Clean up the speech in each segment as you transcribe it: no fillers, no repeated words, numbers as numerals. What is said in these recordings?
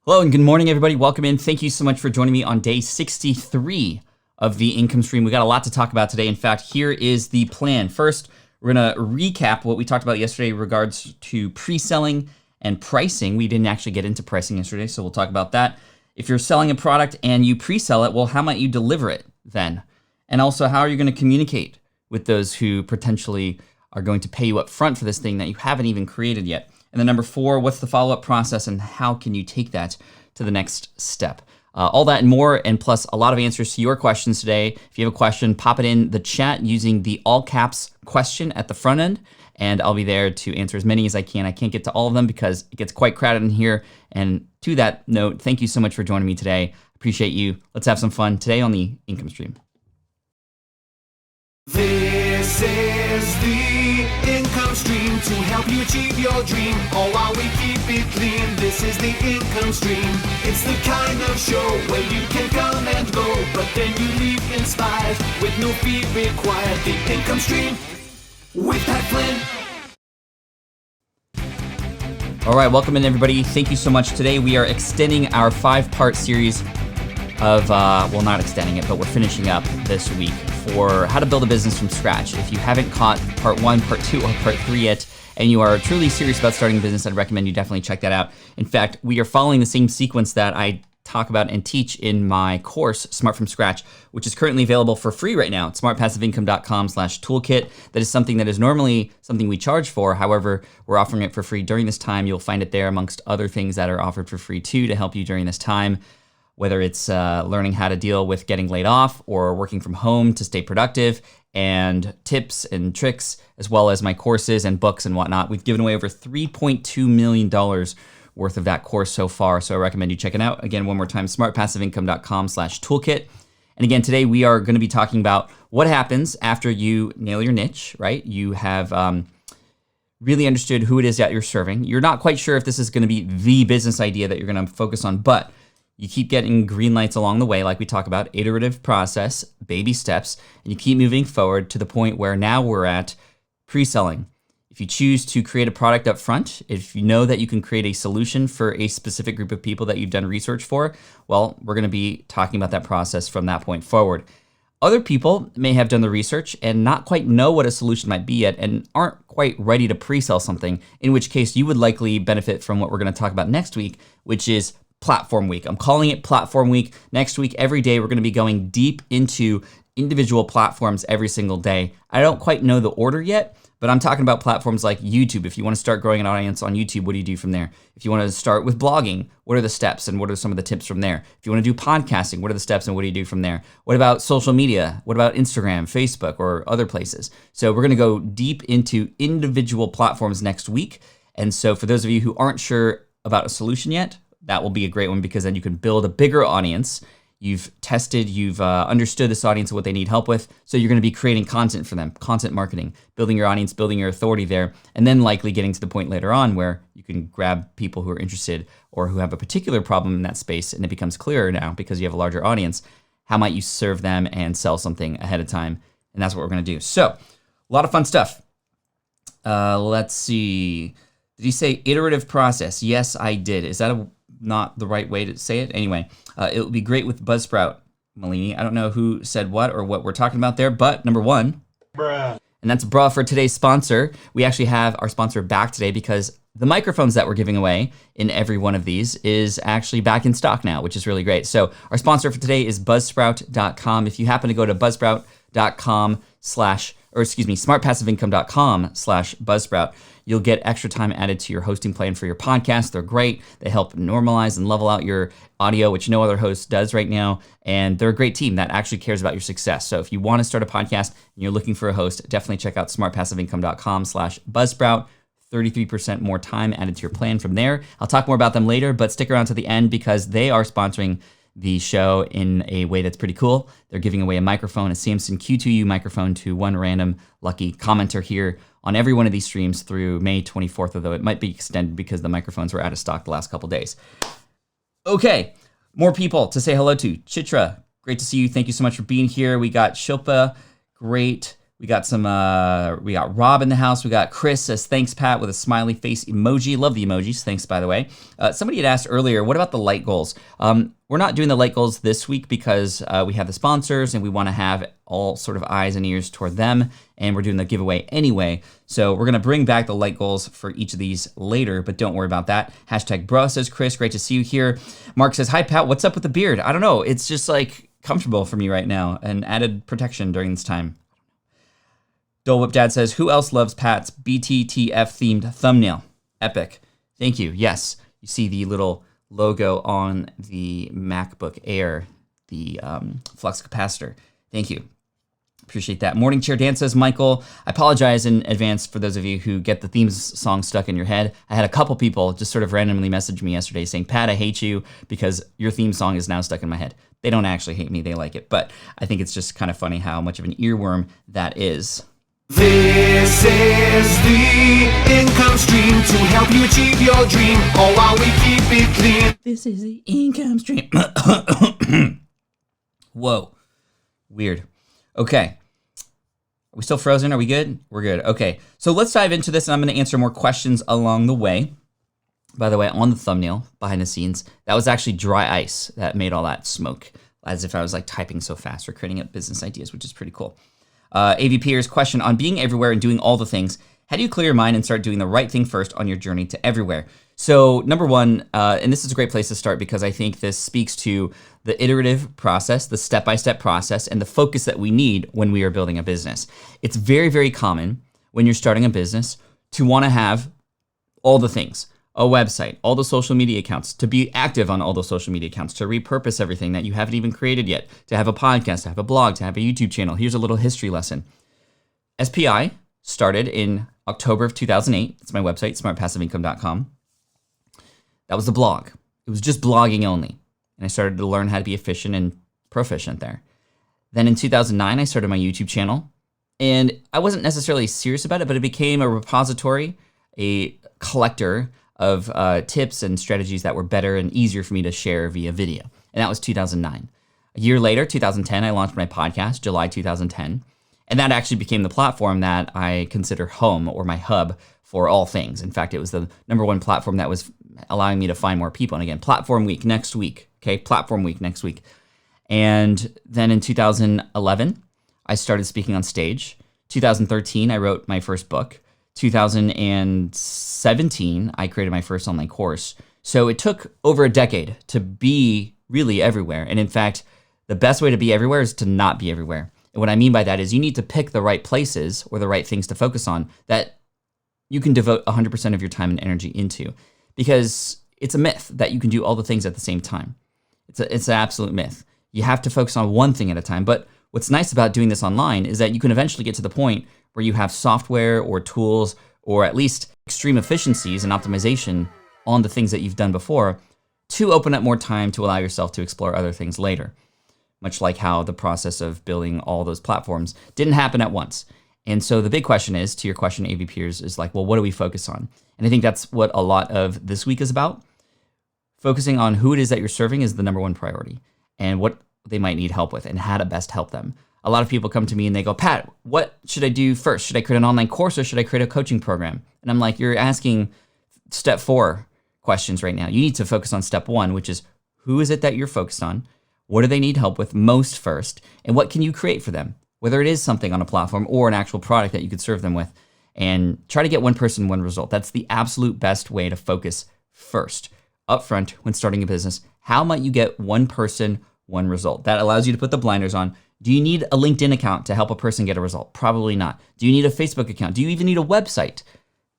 Hello and good morning, everybody. Welcome in. Thank you so much for joining me on day 63 of the income stream. We got a lot to talk about today. In fact, here is the plan. First, we're going to recap what we talked about yesterday in regards to pre-selling and pricing. We didn't actually get into pricing yesterday, so we'll talk about that. If you're selling a product and you pre-sell it, well, how might you deliver it then? And also, how are you going to communicate with those who potentially are going to pay you up front for this thing that you haven't even created yet? And then number 4, what's the follow-up process and how can you take that to the next step? All that and more, and plus a lot of answers to your questions today. If you have a question, pop it in the chat using the all caps question at the front end, and I'll be there to answer as many as I can. I can't get to all of them because it gets quite crowded in here. And to that note, thank you so much for joining me today. Appreciate you. Let's have some fun today on the income stream. This is the income stream to help you achieve your dream, all while we keep it clean. This is the income stream. It's the kind of show where you can come and go, but then you leave inspired with no fee required. The income stream with Pat Flynn. All right, welcome in everybody. Thank you so much. Today we are extending our 5-part series of, well, not extending it, but we're finishing up this week for how to build a business from scratch. If you haven't caught part 1, part 2, or part 3 yet, and you are truly serious about starting a business, I'd recommend you definitely check that out. In fact, we are following the same sequence that I talk about and teach in my course, Smart From Scratch, which is currently available for free right now at smartpassiveincome.com/toolkit. That is something that is normally something we charge for. However, we're offering it for free during this time. You'll find it there amongst other things that are offered for free too to help you during this time. Whether it's learning how to deal with getting laid off or working from home to stay productive, and tips and tricks, as well as my courses and books and whatnot. We've given away over $3.2 million worth of that course so far, so I recommend you check it out. Again, one more time, smartpassiveincome.com/toolkit. And again, today we are going to be talking about what happens after you nail your niche, right? You have really understood who it is that you're serving. You're not quite sure if this is going to be the business idea that you're going to focus on, but you keep getting green lights along the way, like we talk about, iterative process, baby steps, and you keep moving forward to the point where now we're at pre-selling. If you choose to create a product up front, if you know that you can create a solution for a specific group of people that you've done research for, well, we're gonna be talking about that process from that point forward. Other people may have done the research and not quite know what a solution might be yet and aren't quite ready to pre-sell something, in which case you would likely benefit from what we're gonna talk about next week, which is Platform Week. I'm calling it Platform Week. Next week, every day, we're going to be going deep into individual platforms every single day. I don't quite know the order yet, but I'm talking about platforms like YouTube. If you want to start growing an audience on YouTube, what do you do from there? If you want to start with blogging, what are the steps and what are some of the tips from there? If you want to do podcasting, what are the steps and what do you do from there? What about social media? What about Instagram, Facebook, or other places? So we're going to go deep into individual platforms next week. And so for those of you who aren't sure about a solution yet, that will be a great one because then you can build a bigger audience. You've tested, you've understood this audience and what they need help with. So you're going to be creating content for them, content marketing, building your audience, building your authority there, and then likely getting to the point later on where you can grab people who are interested or who have a particular problem in that space, and it becomes clearer now because you have a larger audience. How might you serve them and sell something ahead of time? And that's what we're going to do. So a lot of fun stuff. Let's see. Did you say iterative process? Yes, I did. Is that not the right way to say it? Anyway, it would be great with Buzzsprout, Malini. I don't know who said what or what we're talking about there, but number 1, bruh. And that's bruh for today's sponsor. We actually have our sponsor back today because the microphones that we're giving away in every one of these is actually back in stock now, which is really great. So our sponsor for today is buzzsprout.com. If you happen to go to smartpassiveincome.com/buzzsprout, you'll get extra time added to your hosting plan for your podcast. They're great. They help normalize and level out your audio, which no other host does right now. And they're a great team that actually cares about your success. So if you want to start a podcast and you're looking for a host, definitely check out smartpassiveincome.com/buzzsprout. 33% more time added to your plan from there. I'll talk more about them later, but stick around to the end because they are sponsoring the show in a way that's pretty cool. They're giving away a microphone, a Samson Q2U microphone, to one random lucky commenter here on every one of these streams through May 24th, although it might be extended because the microphones were out of stock the last couple days. Okay, more people to say hello to. Chitra, great to see you. Thank you so much for being here. We got Shilpa, great. We got we got Rob in the house. We got Chris says, thanks, Pat, with a smiley face emoji. Love the emojis. Thanks, by the way. Somebody had asked earlier, what about the light goals? We're not doing the light goals this week because we have the sponsors and we want to have all sort of eyes and ears toward them. And we're doing the giveaway anyway. So we're going to bring back the light goals for each of these later, but don't worry about that. Hashtag bro, says Chris. Great to see you here. Mark says, hi, Pat. What's up with the beard? I don't know. It's just like comfortable for me right now and added protection during this time. Dole Whip Dad says, who else loves Pat's BTTF themed thumbnail? Epic. Thank you. Yes, you see the little logo on the MacBook Air, the flux capacitor. Thank you. Appreciate that. Morning Chair Dan says, Michael, I apologize in advance for those of you who get the theme song stuck in your head. I had a couple people just sort of randomly message me yesterday saying, Pat, I hate you because your theme song is now stuck in my head. They don't actually hate me. They like it. But I think it's just kind of funny how much of an earworm that is. This is the income stream to help you achieve your dream, all while we keep it clean. This is the income stream. Whoa. Weird. Okay. Are we still frozen? Are we good? We're good. Okay. So let's dive into this, and I'm going to answer more questions along the way. By the way, on the thumbnail, behind the scenes, that was actually dry ice that made all that smoke, as if I was like typing so fast or creating up business ideas, which is pretty cool. AVPers question on being everywhere and doing all the things. How do you clear your mind and start doing the right thing first on your journey to everywhere? So number one, and this is a great place to start because I think this speaks to the iterative process, the step-by-step process, and the focus that we need when we are building a business. It's very, very common when you're starting a business to want to have all the things. A website, all the social media accounts, to be active on all those social media accounts, to repurpose everything that you haven't even created yet, to have a podcast, to have a blog, to have a YouTube channel. Here's a little history lesson. SPI started in October of 2008. It's my website, smartpassiveincome.com. That was the blog. It was just blogging only. And I started to learn how to be efficient and proficient there. Then in 2009, I started my YouTube channel. And I wasn't necessarily serious about it, but it became a repository, a collector of tips and strategies that were better and easier for me to share via video. And that was 2009. A year later, 2010, I launched my podcast, July 2010. And that actually became the platform that I consider home or my hub for all things. In fact, it was the number one platform that was allowing me to find more people. And again, platform week next week, okay? Platform week next week. And then in 2011, I started speaking on stage. 2013, I wrote my first book. 2017, I created my first online course. So it took over a decade to be really everywhere. And in fact, the best way to be everywhere is to not be everywhere. And what I mean by that is you need to pick the right places or the right things to focus on that you can devote 100% of your time and energy into. Because it's a myth that you can do all the things at the same time. It's an absolute myth. You have to focus on one thing at a time. But what's nice about doing this online is that you can eventually get to the point where you have software or tools or at least extreme efficiencies and optimization on the things that you've done before to open up more time to allow yourself to explore other things later. Much like how the process of building all those platforms didn't happen at once. And so the big question is, to your question, AV Peers, is like, well, what do we focus on? And I think that's what a lot of this week is about. Focusing on who it is that you're serving is the number one priority and what they might need help with and how to best help them. A lot of people come to me and they go, Pat, what should I do first? Should I create an online course or should I create a coaching program? And I'm like, you're asking step 4 questions right now. You need to focus on step 1, which is who is it that you're focused on? What do they need help with most first? And what can you create for them? Whether it is something on a platform or an actual product that you could serve them with. And try to get one person, one result. That's the absolute best way to focus first. Upfront when starting a business, how might you get one person, one result? That allows you to put the blinders on. Do you need a LinkedIn account to help a person get a result? Probably not. Do you need a Facebook account? Do you even need a website?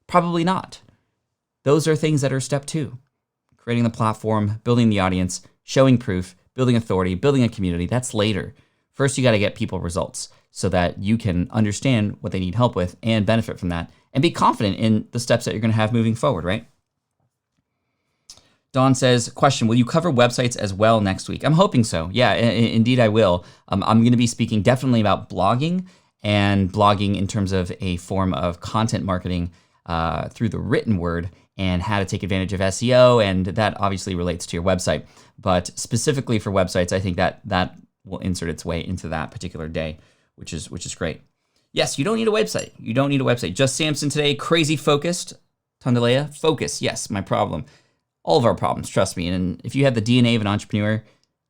Probably not. Those are things that are step 2. Creating the platform, building the audience, showing proof, building authority, building a community. That's later. First, you got to get people results so that you can understand what they need help with and benefit from that and be confident in the steps that you're going to have moving forward, right? Dawn says, question, will you cover websites as well next week? I'm hoping so. Yeah, indeed I will. I'm going to be speaking definitely about blogging and blogging in terms of a form of content marketing through the written word and how to take advantage of SEO. And that obviously relates to your website. But specifically for websites, I think that will insert its way into that particular day, which is great. Yes, you don't need a website. You don't need a website. Just Samson today, crazy focused. Tandalea, focus. Yes, my problem. All of our problems, trust me. And if you have the DNA of an entrepreneur,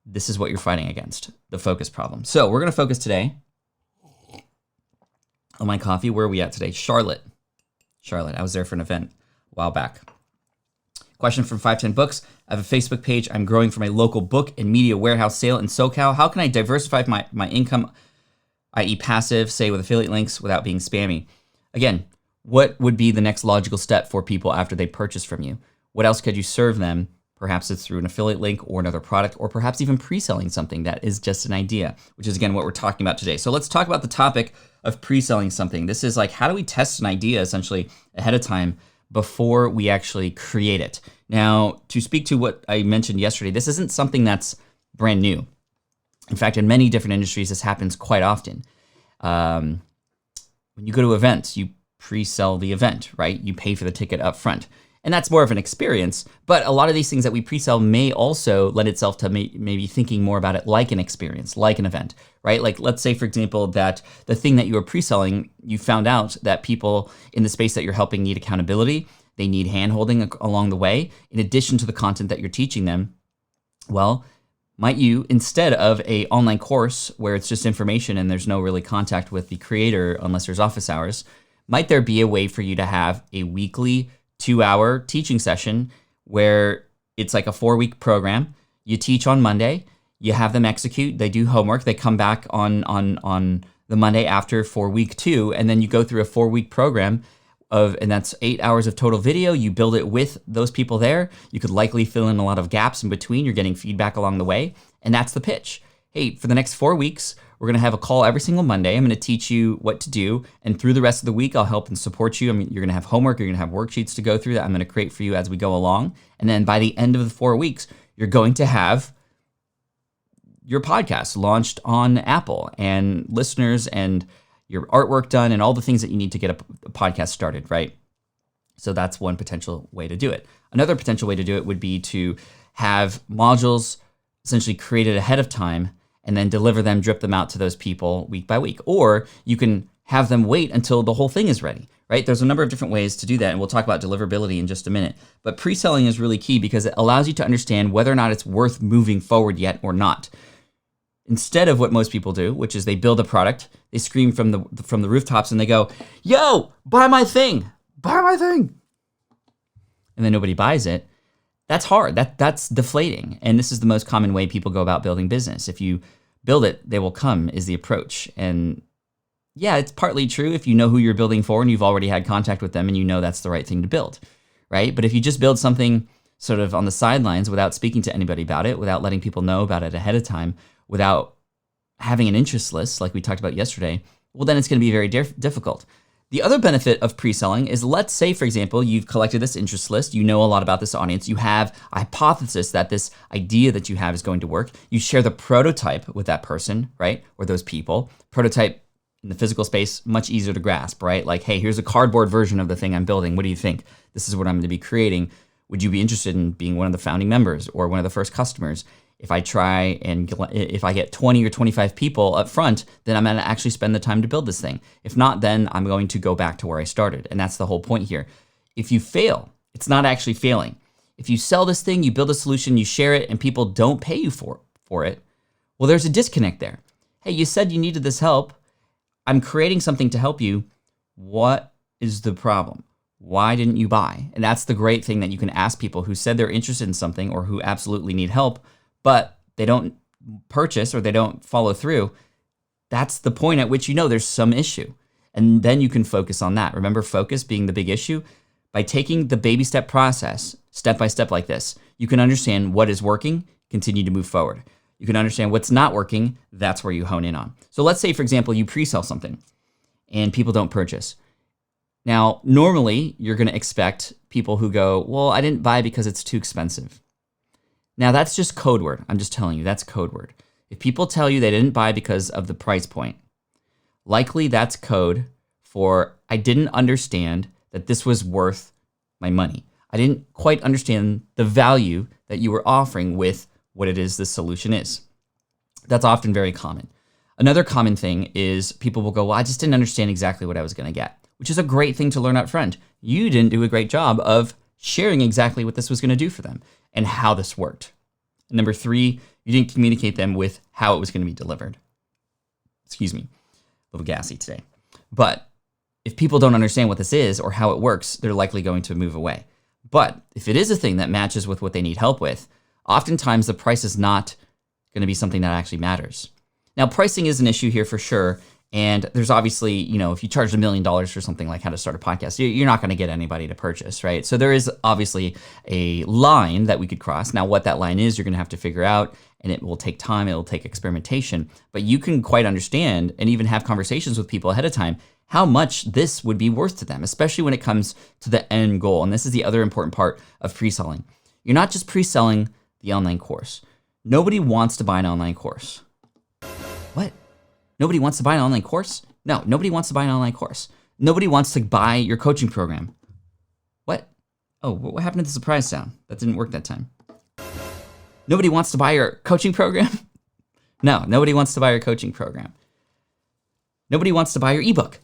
this is what you're fighting against, the focus problem. So we're going to focus today on my coffee. Where are we at today? Charlotte. I was there for an event a while back. Question from 510 Books. I have a Facebook page. I'm growing from a local book and media warehouse sale in SoCal. How can I diversify my income, i.e. passive, say with affiliate links without being spammy? Again, what would be the next logical step for people after they purchase from you? What else could you serve them? Perhaps it's through an affiliate link or another product, or perhaps even pre-selling something that is just an idea, which is again what we're talking about today. So let's talk about the topic of pre-selling something. This is like, how do we test an idea essentially ahead of time before we actually create it? Now, to speak to what I mentioned yesterday, this isn't something that's brand new. In fact, in many different industries, this happens quite often. When you go to events, you pre-sell the event, right? You pay for the ticket up front. And that's more of an experience, but a lot of these things that we pre-sell may also lend itself to maybe thinking more about it like an experience, like an event, right? Like let's say, for example, that the thing that you are pre-selling, you found out that people in the space that you're helping need accountability, they need hand-holding along the way, in addition to the content that you're teaching them. Well, might you, instead of a online course where it's just information and there's no really contact with the creator unless there's office hours, might there be a way for you to have a weekly 2-hour teaching session where it's like a 4-week program? You teach on Monday, you have them execute, they do homework, they come back on the Monday after for week 2, and then you go through a 4-week program and that's 8 hours of total video. You build it with those people there. You could likely fill in a lot of gaps in between. You're getting feedback along the way, and that's the pitch. Hey, for the next 4 weeks, we're going to have a call every single Monday. I'm going to teach you what to do. And through the rest of the week, I'll help and support you. I mean, you're going to have homework. You're going to have worksheets to go through that I'm going to create for you as we go along. And then by the end of the 4 weeks, you're going to have your podcast launched on Apple and listeners and your artwork done and all the things that you need to get a podcast started, right? So that's one potential way to do it. Another potential way to do it would be to have modules essentially created ahead of time and then deliver them, drip them out to those people week by week. Or you can have them wait until the whole thing is ready, right? There's a number of different ways to do that, and we'll talk about deliverability in just a minute. But pre-selling is really key because it allows you to understand whether or not it's worth moving forward yet or not. Instead of what most people do, which is they build a product, they scream from the rooftops and they go, "Yo, buy my thing, buy my thing," and then nobody buys it. That's hard. That's deflating. And this is the most common way people go about building business. If you build it, they will come is the approach. And yeah, it's partly true if you know who you're building for and you've already had contact with them and you know that's the right thing to build, right? But if you just build something sort of on the sidelines without speaking to anybody about it, without letting people know about it ahead of time, without having an interest list like we talked about yesterday, well, then it's going to be very difficult. The other benefit of pre-selling is, let's say, for example, you've collected this interest list, you know a lot about this audience, you have a hypothesis that this idea that you have is going to work, you share the prototype with that person, right, or those people. Prototype in the physical space, much easier to grasp, right? Like, hey, here's a cardboard version of the thing I'm building. What do you think? This is what I'm going to be creating. Would you be interested in being one of the founding members or one of the first customers? If I get 20 or 25 people up front, then I'm going to actually spend the time to build this thing. If not, then I'm going to go back to where I started. And that's the whole point here. If you fail, it's not actually failing. If you sell this thing, you build a solution, you share it, and people don't pay you for it, well, there's a disconnect there. Hey, you said you needed this help. I'm creating something to help you. What is the problem? Why didn't you buy? And that's the great thing that you can ask people who said they're interested in something or who absolutely need help, but they don't purchase or they don't follow through. That's the point at which you know there's some issue. And then you can focus on that. Remember, focus being the big issue. By taking the baby step process, step by step like this, you can understand what is working, continue to move forward. You can understand what's not working, that's where you hone in on. So let's say, for example, you pre-sell something and people don't purchase. Now, normally you're going to expect people who go, well, I didn't buy because it's too expensive. Now, that's just code word. I'm just telling you, that's code word. If people tell you they didn't buy because of the price point, likely that's code for I didn't understand that this was worth my money. I didn't quite understand the value that you were offering with what it is this solution is. That's often very common. Another common thing is people will go, well, I just didn't understand exactly what I was going to get, which is a great thing to learn up front. You didn't do a great job of sharing exactly what this was going to do for them and how this worked. And number 3, you didn't communicate them with how it was going to be delivered. Excuse me, a little gassy today. But if people don't understand what this is or how it works, they're likely going to move away. But if it is a thing that matches with what they need help with, oftentimes the price is not going to be something that actually matters. Now, pricing is an issue here for sure. And there's obviously, if you charge $1 million for something like how to start a podcast, you're not going to get anybody to purchase, right? So there is obviously a line that we could cross. Now, what that line is, you're going to have to figure out, and it will take time. It will take experimentation. But you can quite understand and even have conversations with people ahead of time how much this would be worth to them, especially when it comes to the end goal. And this is the other important part of pre-selling. You're not just pre-selling the online course. Nobody wants to buy an online course. What? Nobody wants to buy an online course? No, nobody wants to buy an online course. Nobody wants to buy your coaching program. What? Oh, what happened to the surprise sound? That didn't work that time. Nobody wants to buy your coaching program? No, nobody wants to buy your coaching program. Nobody wants to buy your ebook.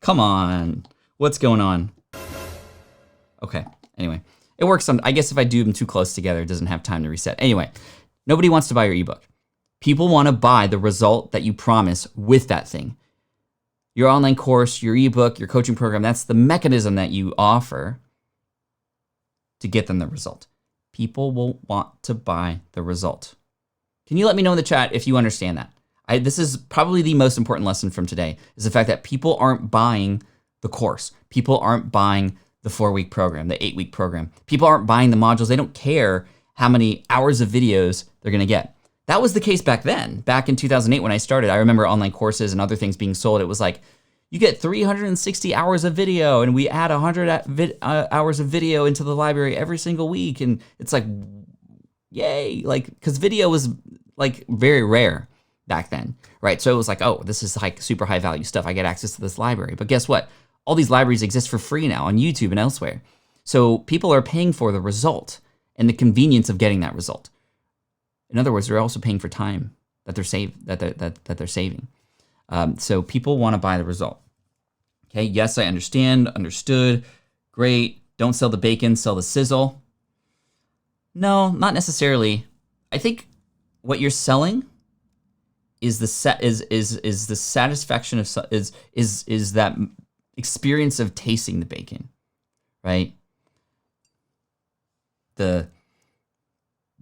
Come on. What's going on? Okay, anyway. It works I guess if I do them too close together, it doesn't have time to reset. Anyway, nobody wants to buy your ebook. People want to buy the result that you promise with that thing. Your online course, your ebook, your coaching program, that's the mechanism that you offer to get them the result. People will want to buy the result. Can you let me know in the chat if you understand that? This is probably the most important lesson from today, is the fact that people aren't buying the course. People aren't buying the 4-week program, the 8-week program. People aren't buying the modules. They don't care how many hours of videos they're going to get. That was the case back then. Back in 2008 when I started, I remember online courses and other things being sold. It was like, you get 360 hours of video, and we add 100 hours of video into the library every single week. And it's like, yay, because video was very rare back then, right? So it was like, oh, this is super high value stuff. I get access to this library. But guess what? All these libraries exist for free now on YouTube and elsewhere. So people are paying for the result and the convenience of getting that result. In other words, they're also paying for time that they're saving. So people want to buy the result. Okay, yes, I understood, great. Don't sell the bacon, sell the sizzle. No, not necessarily. I think what you're selling is the satisfaction of is that experience of tasting the bacon, right? The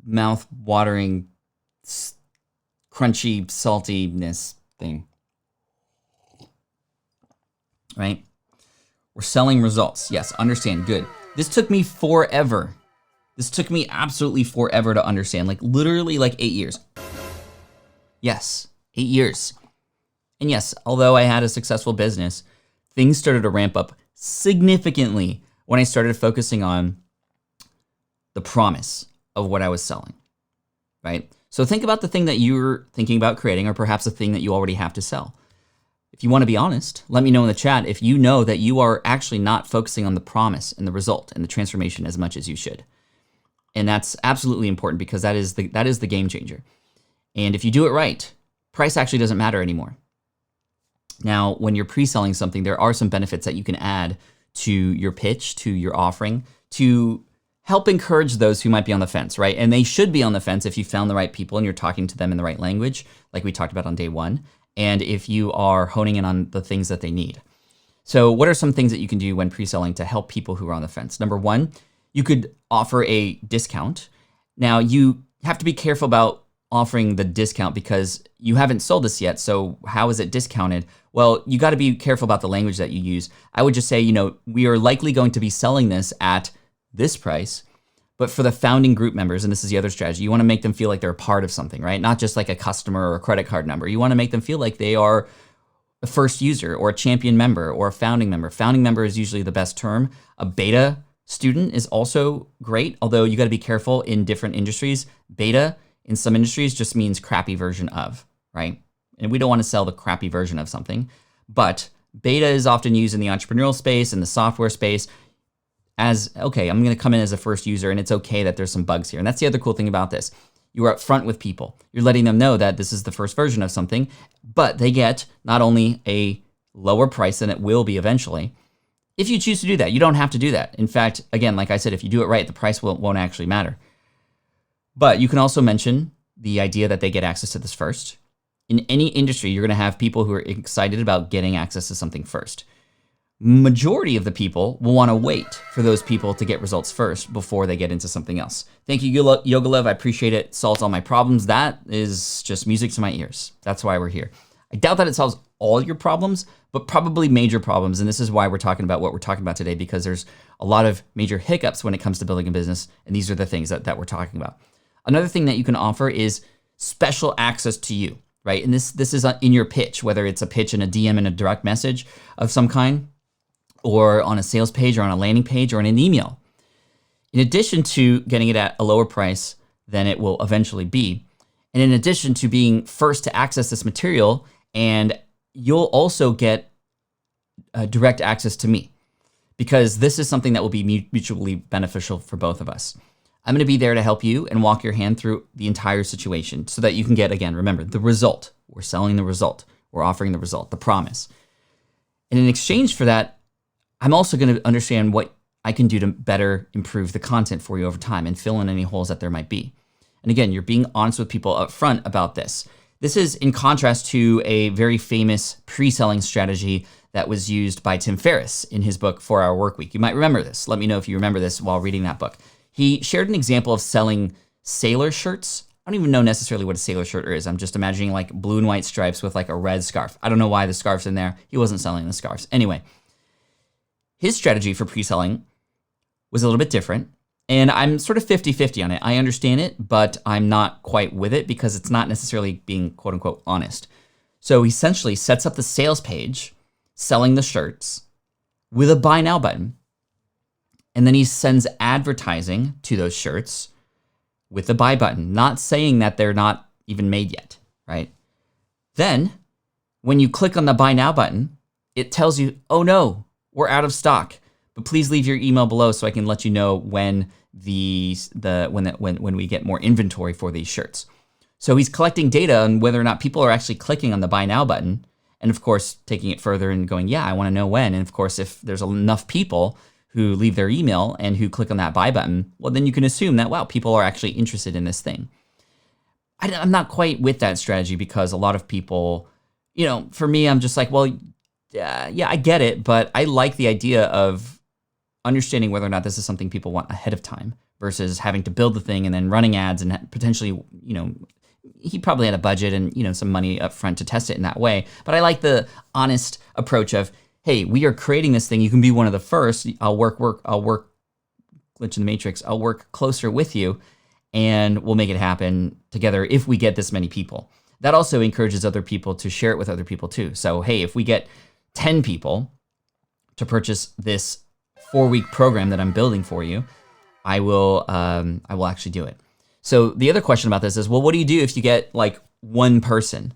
mouth-watering, crunchy saltiness thing, right? We're selling results. Yes, understand, good. This took me forever. This took me absolutely forever to understand, literally 8 years. Yes, 8 years. And yes, although I had a successful business, things started to ramp up significantly when I started focusing on the promise of what I was selling, right? So think about the thing that you're thinking about creating, or perhaps a thing that you already have to sell. If you want to be honest, let me know in the chat if you know that you are actually not focusing on the promise and the result and the transformation as much as you should. And that's absolutely important, because that is the game changer. And if you do it right, price actually doesn't matter anymore. Now, when you're pre-selling something, there are some benefits that you can add to your pitch, to your offering, to help encourage those who might be on the fence, right? And they should be on the fence if you found the right people and you're talking to them in the right language, like we talked about on day one, and if you are honing in on the things that they need. So what are some things that you can do when pre-selling to help people who are on the fence? Number one, you could offer a discount. Now, you have to be careful about offering the discount because you haven't sold this yet, so how is it discounted? Well, you got to be careful about the language that you use. I would just say, we are likely going to be selling this at this price, but for the founding group members, and this is the other strategy, you want to make them feel like they're a part of something, right? Not just like a customer or a credit card number. You want to make them feel like they are a first user or a champion member or a founding member. Founding member is usually the best term. A beta student is also great, although you got to be careful in different industries. Beta in some industries just means crappy version of, right? And we don't want to sell the crappy version of something, but beta is often used in the entrepreneurial space, in the software space, as, okay, I'm going to come in as a first user and it's okay that there's some bugs here. And that's the other cool thing about this. You are upfront with people. You're letting them know that this is the first version of something, but they get not only a lower price than it will be eventually, if you choose to do that. You don't have to do that. In fact, again, like I said, if you do it right, the price won't actually matter. But you can also mention the idea that they get access to this first. In any industry, you're going to have people who are excited about getting access to something first. Majority of the people will want to wait for those people to get results first before they get into something else. Thank you, Yoga Love. I appreciate it. Solves all my problems. That is just music to my ears. That's why we're here. I doubt that it solves all your problems, but probably major problems. And this is why we're talking about what we're talking about today, because there's a lot of major hiccups when it comes to building a business. And these are the things that we're talking about. Another thing that you can offer is special access to you, right? And this is in your pitch, whether it's a pitch in a DM and a direct message of some kind, or on a sales page, or on a landing page, or in an email. In addition to getting it at a lower price than it will eventually be, and in addition to being first to access this material, and you'll also get direct access to me, because this is something that will be mutually beneficial for both of us. I'm going to be there to help you and walk your hand through the entire situation so that you can get, again, remember, the result. We're selling the result. We're offering the result, the promise. And in exchange for that, I'm also going to understand what I can do to better improve the content for you over time and fill in any holes that there might be. And again, you're being honest with people up front about this. This is in contrast to a very famous pre-selling strategy that was used by Tim Ferriss in his book, 4-Hour Workweek. You might remember this. Let me know if you remember this while reading that book. He shared an example of selling sailor shirts. I don't even know necessarily what a sailor shirt is. I'm just imagining like blue and white stripes with like a red scarf. I don't know why the scarf's in there. He wasn't selling the scarves. Anyway, his strategy for pre-selling was a little bit different, and I'm sort of 50-50 on it. I understand it, but I'm not quite with it because it's not necessarily being quote unquote honest. So he essentially sets up the sales page selling the shirts with a buy now button. And then he sends advertising to those shirts with the buy button, not saying that they're not even made yet, right? Then when you click on the buy now button, it tells you, oh no, we're out of stock, but please leave your email below so I can let you know when when we get more inventory for these shirts. So he's collecting data on whether or not people are actually clicking on the buy now button, and of course taking it further and going, yeah, I want to know when. And of course, if there's enough people who leave their email and who click on that buy button, well, then you can assume that, wow, people are actually interested in this thing. I'm not quite with that strategy because a lot of people, for me, I'm just like, well, yeah, I get it, but I like the idea of understanding whether or not this is something people want ahead of time versus having to build the thing and then running ads and potentially, he probably had a budget and, some money up front to test it in that way. But I like the honest approach of, hey, we are creating this thing. You can be one of the first. I'll work, glitch in the matrix. I'll work closer with you and we'll make it happen together if we get this many people. That also encourages other people to share it with other people too. So, hey, if we get 10 people to purchase this 4-week program that I'm building for you, I will actually do it. So the other question about this is, well, what do you do if you get like one person?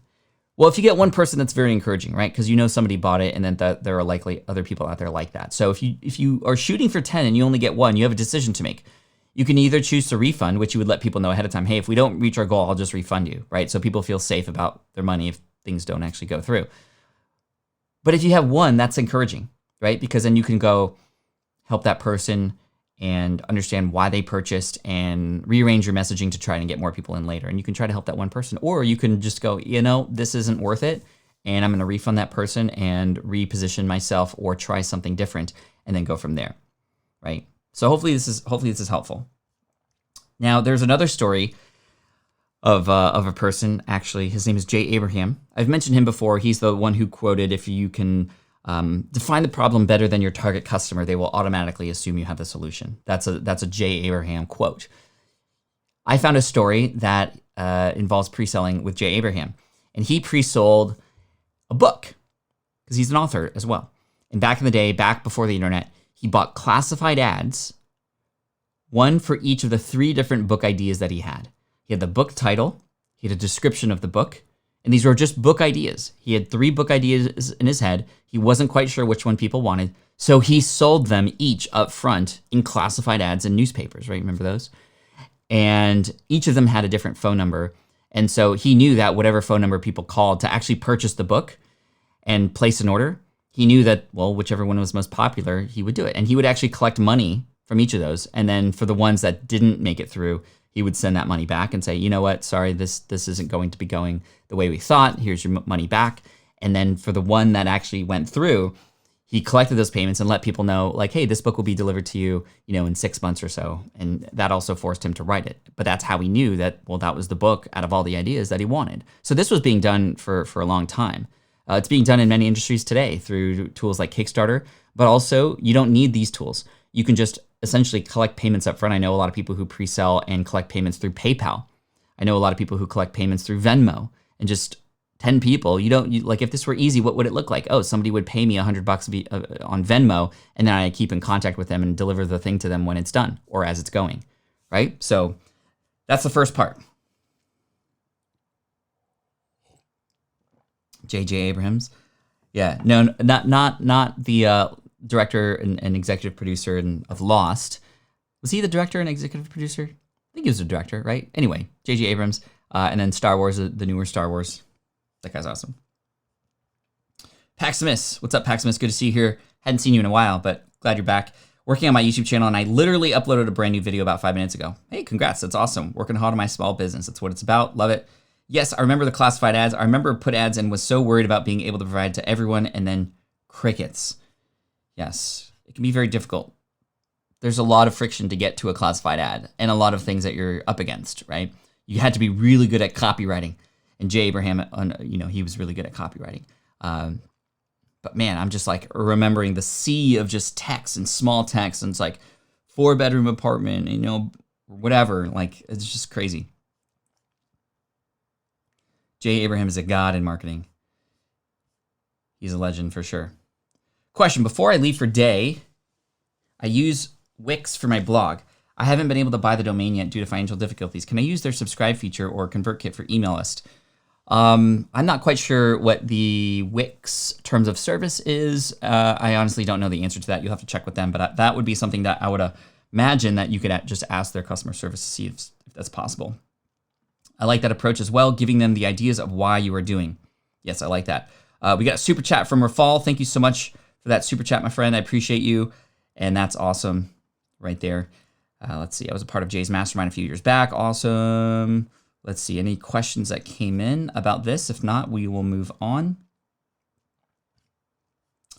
Well, if you get one person, that's very encouraging, right? Because somebody bought it and then there are likely other people out there like that. So if you are shooting for 10 and you only get one, you have a decision to make. You can either choose to refund, which you would let people know ahead of time. Hey, if we don't reach our goal, I'll just refund you, right? So people feel safe about their money if things don't actually go through. But if you have one, that's encouraging, right? Because then you can go help that person and understand why they purchased and rearrange your messaging to try and get more people in later. And you can try to help that one person. Or you can just go, this isn't worth it, and I'm going to refund that person and reposition myself or try something different and then go from there, right? So hopefully this is helpful. Now, there's another story of a person, actually. His name is Jay Abraham. I've mentioned him before. He's the one who quoted, if you can define the problem better than your target customer, they will automatically assume you have the solution. That's a Jay Abraham quote. I found a story that involves pre-selling with Jay Abraham. And he pre-sold a book because he's an author as well. And back in the day, back before the internet, he bought classified ads, one for each of the 3 different book ideas that he had. He had the book title, he had a description of the book, and these were just book ideas. He had 3 book ideas in his head. He wasn't quite sure which one people wanted, so he sold them each up front in classified ads in newspapers, right? Remember those? and each of them had a different phone number. And so he knew that whatever phone number people called to actually purchase the book and place an order, he knew that, well, whichever one was most popular, he would do it. And he would actually collect money from each of those. And then for the ones that didn't make it through, he would send that money back and say, you know what, sorry, this isn't going to be going the way we thought. Here's your money back. And then for the one that actually went through, he collected those payments and let people know, like, hey, this book will be delivered to you, in 6 months or so. And that also forced him to write it. But that's how he knew that, well, that was the book out of all the ideas that he wanted. So this was being done for a long time. It's being done in many industries today through tools like Kickstarter, but also you don't need these tools. You can just essentially collect payments up front. I know a lot of people who pre-sell and collect payments through PayPal. I know a lot of people who collect payments through Venmo, and just 10 people, like if this were easy, what would it look like? Oh, somebody would pay me $100 on Venmo, and then I keep in contact with them and deliver the thing to them when it's done or as it's going, right? So that's the first part. J.J. Abrams. Yeah, no, not the director and executive producer of Lost. Was he the director and executive producer? I think he was the director, right? Anyway, J.J. Abrams, and then Star Wars, the newer Star Wars. That guy's awesome. Maximus, what's up, Maximus? Good to see you here. Hadn't seen you in a while, but glad you're back. Working on my YouTube channel, and I literally uploaded a brand new video about 5 minutes ago. Hey, congrats, that's awesome. Working hard on my small business. That's what it's about. Love it. Yes, I remember the classified ads. I remember put ads and was so worried about being able to provide to everyone, and then crickets. Yes, it can be very difficult. There's a lot of friction to get to a classified ad and a lot of things that you're up against, right? You had to be really good at copywriting. And Jay Abraham, he was really good at copywriting. But man, I'm just like remembering the sea of just text and small text, and it's like 4-bedroom apartment, whatever. Like, it's just crazy. Jay Abraham is a god in marketing. He's a legend for sure. Question, before I leave for day, I use Wix for my blog. I haven't been able to buy the domain yet due to financial difficulties. Can I use their subscribe feature or ConvertKit for email list? I'm not quite sure what the Wix terms of service is. I honestly don't know the answer to that. You'll have to check with them, but that would be something that I would imagine that you could just ask their customer service to see if that's possible. I like that approach as well, giving them the ideas of why you are doing. Yes, I like that. We got a super chat from Rafal. Thank you so much for that super chat, my friend. I appreciate you, and that's awesome right there. Let's see. I was a part of Jay's mastermind a few years back. Awesome. Let's see. Any questions that came in about this? If not, we will move on.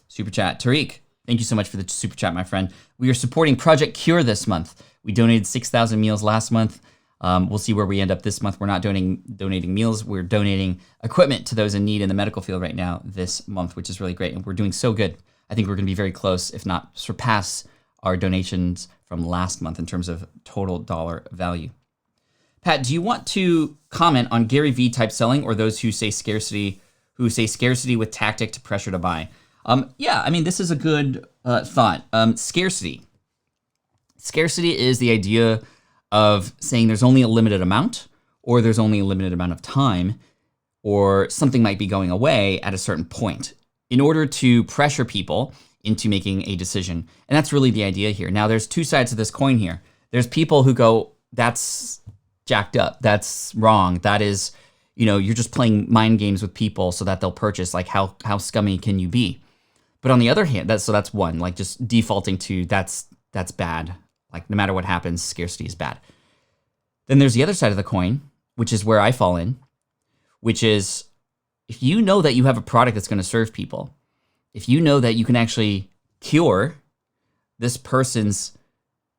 Super chat. Tariq, thank you so much for the super chat, my friend. We are supporting Project Cure this month. We donated 6,000 meals last month. We'll see where we end up this month. We're not donating meals. We're donating equipment to those in need in the medical field right now this month, which is really great. And we're doing so good. I think we're going to be very close, if not surpass our donations from last month in terms of total dollar value. Pat, do you want to comment on Gary Vee type selling, or those who say scarcity with tactic to pressure to buy? Yeah, I mean, this is a good thought. Scarcity. Scarcity is the idea of saying there's only a limited amount, or there's only a limited amount of time, or something might be going away at a certain point in order to pressure people into making a decision. And that's really the idea here. Now, there's two sides to this coin here. There's people who go, that's jacked up. That's wrong. That is, you're just playing mind games with people so that they'll purchase. Like, how scummy can you be? But on the other hand, that's one, like just defaulting to that's bad. Like, no matter what happens, scarcity is bad. Then there's the other side of the coin, which is where I fall in, which is if you know that you have a product that's going to serve people, if you know that you can actually cure this person's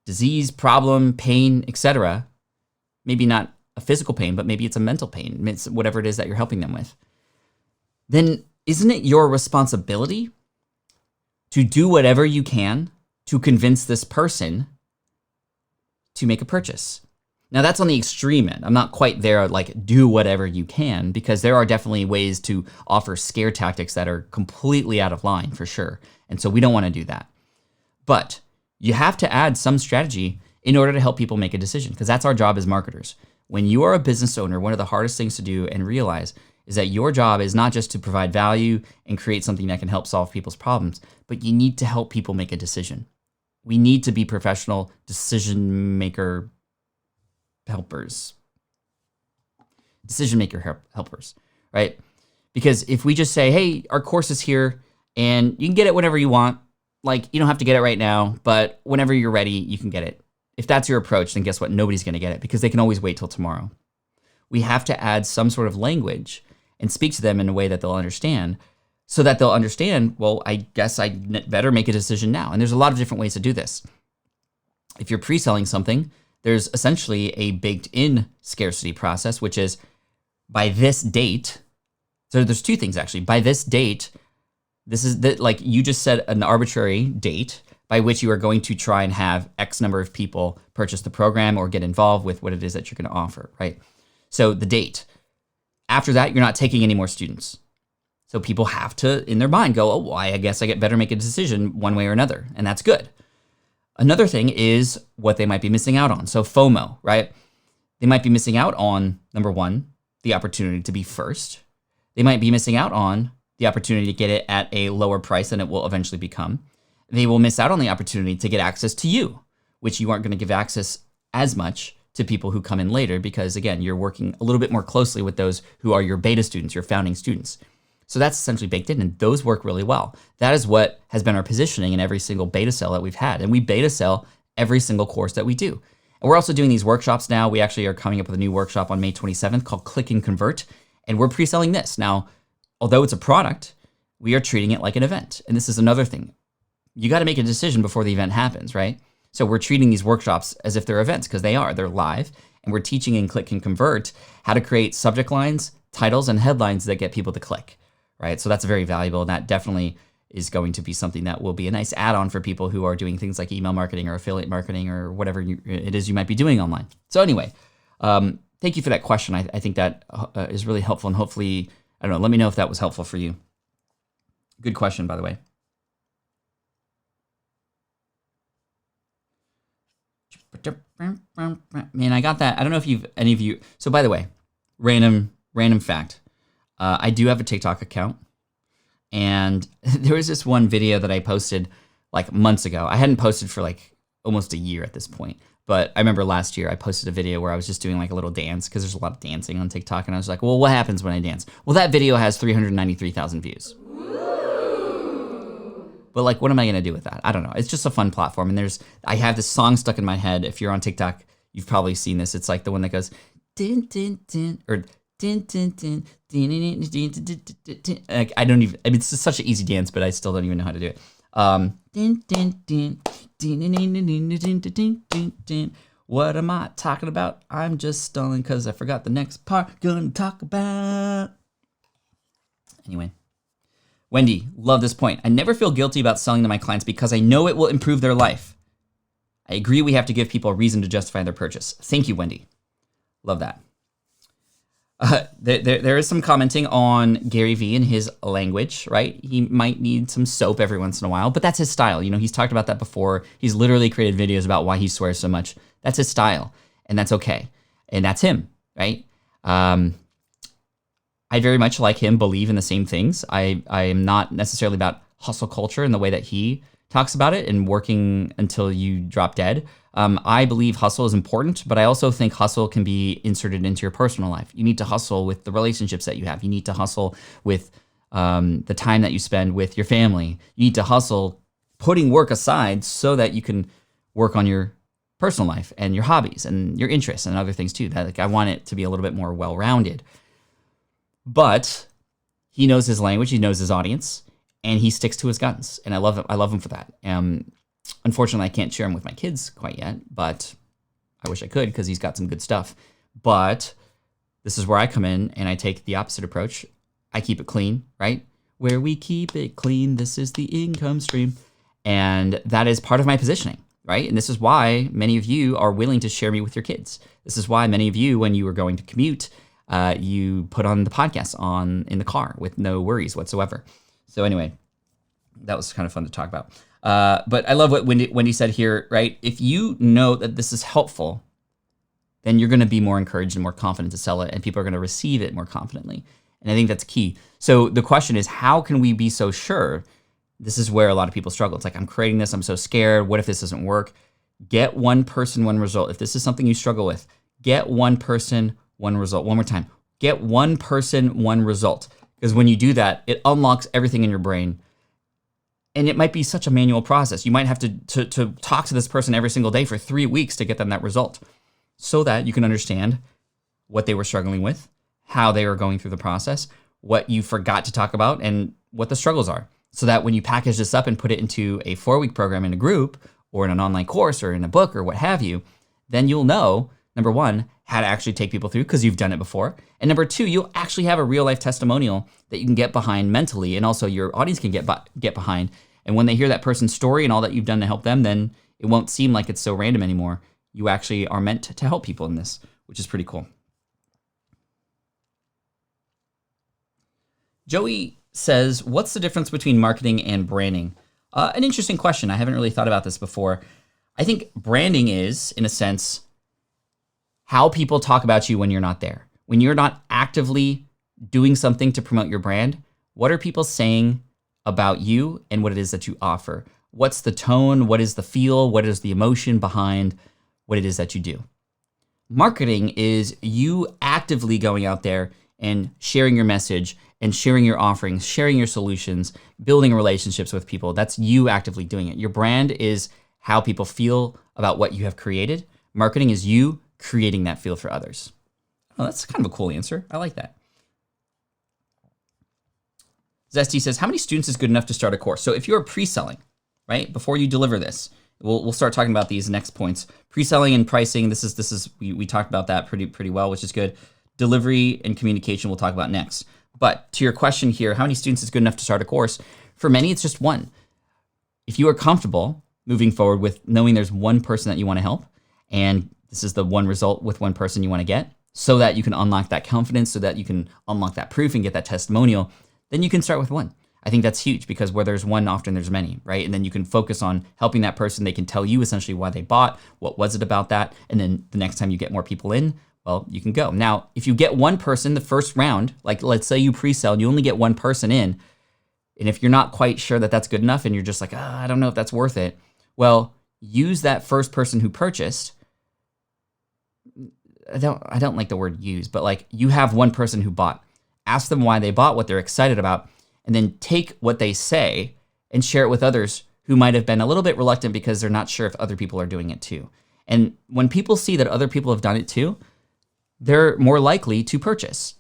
disease, problem, pain, etc., maybe not a physical pain, but maybe it's a mental pain, it's whatever it is that you're helping them with, then isn't it your responsibility to do whatever you can to convince this person to make a purchase? Now, that's on the extreme end. I'm not quite there, like, do whatever you can, because there are definitely ways to offer scare tactics that are completely out of line, for sure. And so we don't want to do that. But you have to add some strategy in order to help people make a decision, because that's our job as marketers. When you are a business owner, one of the hardest things to do and realize is that your job is not just to provide value and create something that can help solve people's problems, but you need to help people make a decision. We need to be professional decision maker helpers, decision maker helpers, right? Because if we just say, hey, our course is here and you can get it whenever you want, like you don't have to get it right now, but whenever you're ready, you can get it. If that's your approach, then guess what? Nobody's going to get it because they can always wait till tomorrow. We have to add some sort of language and speak to them in a way that they'll understand so that they'll understand, well, I guess I better make a decision now. And there's a lot of different ways to do this. If you're pre-selling something, there's essentially a baked-in scarcity process, which is by this date. So there's two things actually. By this date, this is like you just set an arbitrary date by which you are going to try and have X number of people purchase the program or get involved with what it is that you're going to offer, right? So the date. After that, you're not taking any more students. So people have to, in their mind, go, oh, well, I guess I better make a decision one way or another, and that's good. Another thing is what they might be missing out on. So FOMO, right? They might be missing out on, number one, the opportunity to be first. They might be missing out on the opportunity to get it at a lower price than it will eventually become. They will miss out on the opportunity to get access to you, which you aren't going to give access as much to people who come in later because, again, you're working a little bit more closely with those who are your beta students, your founding students. So that's essentially baked in, and those work really well. That is what has been our positioning in every single beta sell that we've had, and we beta sell every single course that we do. And we're also doing these workshops now. We actually are coming up with a new workshop on May 27th called Click and Convert, and we're pre-selling this. Now, although it's a product, we are treating it like an event, and this is another thing. You got to make a decision before the event happens, right? So we're treating these workshops as if they're events because they are. They're live, and we're teaching in Click and Convert how to create subject lines, titles, and headlines that get people to click, right? So that's very valuable, and that definitely is going to be something that will be a nice add-on for people who are doing things like email marketing or affiliate marketing or whatever it is you might be doing online. So anyway, thank you for that question. I think that is really helpful, and hopefully, I don't know, let me know if that was helpful for you. Good question, by the way. Man, I got that. I don't know if any of you. So by the way, random fact. I do have a TikTok account, and there was this one video that I posted like months ago. I hadn't posted for like almost a year at this point, but I remember last year I posted a video where I was just doing like a little dance because there's a lot of dancing on TikTok, and I was like, well, what happens when I dance? Well, that video has 393,000 views. But like, what am I going to do with that? I don't know. It's just a fun platform. And I have this song stuck in my head. If you're on TikTok, you've probably seen this. It's like the one that goes, din, din, din, or din, din, din, din, din, din, din, din, din. Like, I don't even, I mean, it's just such an easy dance, but I still don't even know how to do it. Din, din, din, din, din, din, din, din, din, din, din. What am I talking about? I'm just stalling because I forgot the next part gonna talk about. Anyway. Wendy, love this point. I never feel guilty about selling to my clients because I know it will improve their life. I agree we have to give people a reason to justify their purchase. Thank you, Wendy. Love that. There is some commenting on Gary Vee and his language, right? He might need some soap every once in a while, but that's his style. You know, he's talked about that before. He's literally created videos about why he swears so much. That's his style, and that's okay. And that's him, right? I very much like him believe in the same things. I am not necessarily about hustle culture in the way that he talks about it and working until you drop dead. I believe hustle is important, but I also think hustle can be inserted into your personal life. You need to hustle with the relationships that you have. You need to hustle with the time that you spend with your family. You need to hustle putting work aside so that you can work on your personal life and your hobbies and your interests and other things too. That, like, I want it to be a little bit more well-rounded. But he knows his language, he knows his audience, and he sticks to his guns. And I love him for that. Unfortunately, I can't share him with my kids quite yet, but I wish I could because he's got some good stuff. But this is where I come in and I take the opposite approach. I keep it clean, right? Where we keep it clean, this is the income stream. And that is part of my positioning, right? And this is why many of you are willing to share me with your kids. This is why many of you, when you were going to commute, you put on the podcast in the car with no worries whatsoever. So anyway, that was kind of fun to talk about. But I love what Wendy said here, right? If you know that this is helpful, then you're going to be more encouraged and more confident to sell it, and people are going to receive it more confidently. And I think that's key. So the question is, how can we be so sure? This is where a lot of people struggle. It's like, I'm creating this, I'm so scared. What if this doesn't work? Get one person, one result. If this is something you struggle with, Get one person, one result. One more time. Get one person, one result. Because when you do that, it unlocks everything in your brain. And it might be such a manual process. You might have to talk to this person every single day for 3 weeks to get them that result, so that you can understand what they were struggling with, how they were going through the process, what you forgot to talk about, and what the struggles are. So that when you package this up and put it into a 4-week program in a group or in an online course or in a book or what have you, then you'll know, number one, how to actually take people through because you've done it before. And number two, you'll actually have a real life testimonial that you can get behind mentally, and also your audience can get behind. And when they hear that person's story and all that you've done to help them, then it won't seem like it's so random anymore. You actually are meant to help people in this, which is pretty cool. Joey says, what's the difference between marketing and branding? An interesting question. I haven't really thought about this before. I think branding is, in a sense, how people talk about you when you're not there. When you're not actively doing something to promote your brand, what are people saying about you and what it is that you offer? What's the tone? What is the feel? What is the emotion behind what it is that you do? Marketing is you actively going out there and sharing your message and sharing your offerings, sharing your solutions, building relationships with people. That's you actively doing it. Your brand is how people feel about what you have created. Marketing is you creating that feel for others. Oh, that's kind of a cool answer. I like that. Zesty says, how many students is good enough to start a course? So if you're pre-selling, right, before you deliver this, we'll start talking about these next points. Pre-selling and pricing, we talked about that pretty well, which is good. Delivery and communication we'll talk about next. But to your question here, how many students is good enough to start a course? For many, it's just one. If you are comfortable moving forward with knowing there's one person that you want to help, and this is the one result with one person you want to get, so that you can unlock that confidence, so that you can unlock that proof and get that testimonial, then you can start with one. I think that's huge because where there's one, often there's many, right? And then you can focus on helping that person. They can tell you essentially why they bought, what was it about that, and then the next time you get more people in, well, you can go. Now, if you get one person the first round, like let's say you pre-sell and you only get one person in, and if you're not quite sure that that's good enough and you're just like, I don't know if that's worth it, well, use that first person who purchased. I don't like the word use, but like you have one person who bought. Ask them why they bought, what they're excited about, and then take what they say and share it with others who might have been a little bit reluctant because they're not sure if other people are doing it too. And when people see that other people have done it too, they're more likely to purchase.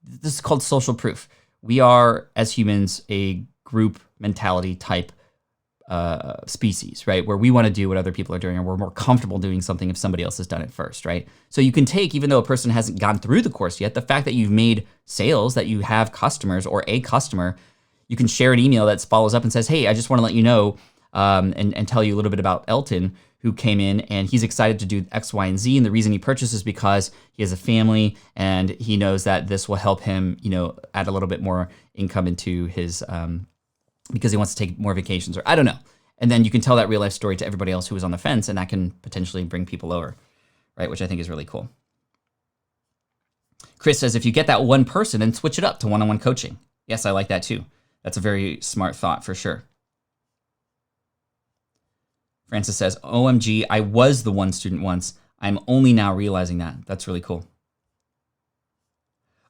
This is called social proof. We are, as humans, a group mentality type species, right? Where we want to do what other people are doing, and we're more comfortable doing something if somebody else has done it first, right? So you can take, even though a person hasn't gone through the course yet, the fact that you've made sales, that you have customers or a customer, you can share an email that follows up and says, hey, I just want to let you know and tell you a little bit about Elton, who came in and he's excited to do X, Y, and Z. And the reason he purchased is because he has a family and he knows that this will help him, add a little bit more income into his, because he wants to take more vacations, or I don't know. And then you can tell that real life story to everybody else who was on the fence, and that can potentially bring people over, right? Which I think is really cool. Chris says, if you get that one person, then switch it up to one-on-one coaching. Yes, I like that too. That's a very smart thought for sure. Francis says, OMG, I was the one student once. I'm only now realizing that. That's really cool.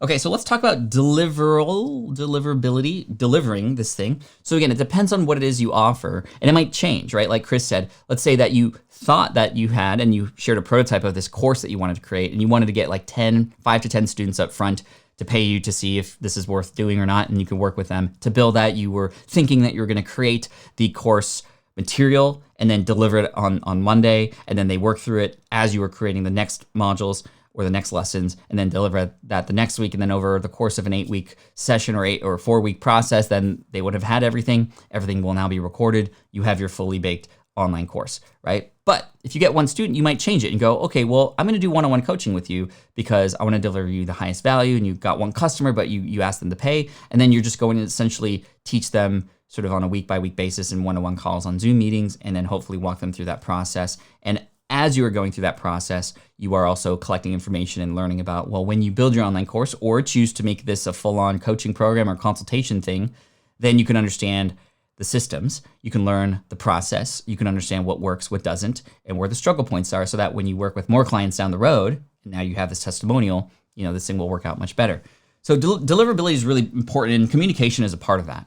Okay, so let's talk about deliverability, delivering this thing. So again, it depends on what it is you offer, and it might change, right? Like Chris said, let's say that you thought that you had, and you shared a prototype of this course that you wanted to create, and you wanted to get like 5 to 10 students up front to pay you to see if this is worth doing or not, and you can work with them. To build that, you were thinking that you were gonna create the course material and then deliver it on Monday, and then they work through it as you were creating the next modules or the next lessons, and then deliver that the next week. And then over the course of an 8-week session or 4-week process, then they would have had everything. Everything will now be recorded. You have your fully baked online course, right? But if you get one student, you might change it and go, okay, well, I'm gonna do one-on-one coaching with you because I wanna deliver you the highest value, and you've got one customer, but you ask them to pay, and then you're just going to essentially teach them sort of on a week-by-week basis in one-on-one calls on Zoom meetings, and then hopefully walk them through that process. And as you are going through that process, you are also collecting information and learning about, well, when you build your online course or choose to make this a full-on coaching program or consultation thing, then you can understand the systems, you can learn the process, you can understand what works, what doesn't, and where the struggle points are, so that when you work with more clients down the road, and now you have this testimonial, this thing will work out much better. So deliverability is really important, and communication is a part of that,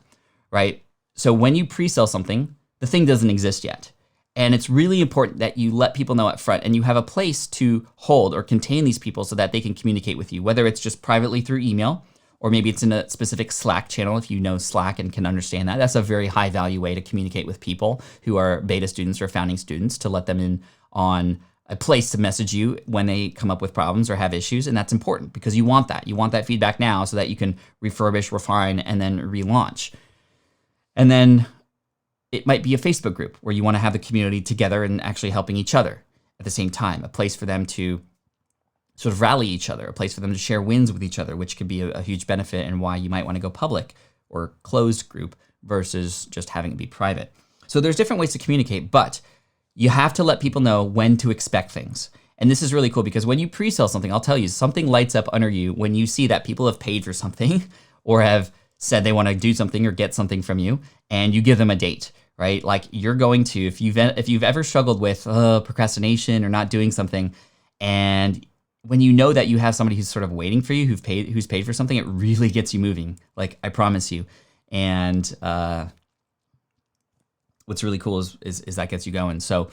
right? So when you pre-sell something, the thing doesn't exist yet. And it's really important that you let people know up front, and you have a place to hold or contain these people so that they can communicate with you, whether it's just privately through email, or maybe it's in a specific Slack channel if you know Slack and can understand that. That's a very high value way to communicate with people who are beta students or founding students, to let them in on a place to message you when they come up with problems or have issues. And that's important because you want that. You want that feedback now so that you can refurbish, refine, and then relaunch. And then it might be a Facebook group where you want to have the community together and actually helping each other at the same time, a place for them to sort of rally each other, a place for them to share wins with each other, which could be a huge benefit, and why you might want to go public or closed group versus just having it be private. So there's different ways to communicate, but you have to let people know when to expect things. And this is really cool because when you pre-sell something, I'll tell you, something lights up under you when you see that people have paid for something or have said they want to do something or get something from you, and you give them a date, right? Like you're going to, if you've ever struggled with procrastination or not doing something, and when you know that you have somebody who's sort of waiting for you, who's paid for something, it really gets you moving. Like, I promise you. And what's really cool is that gets you going. So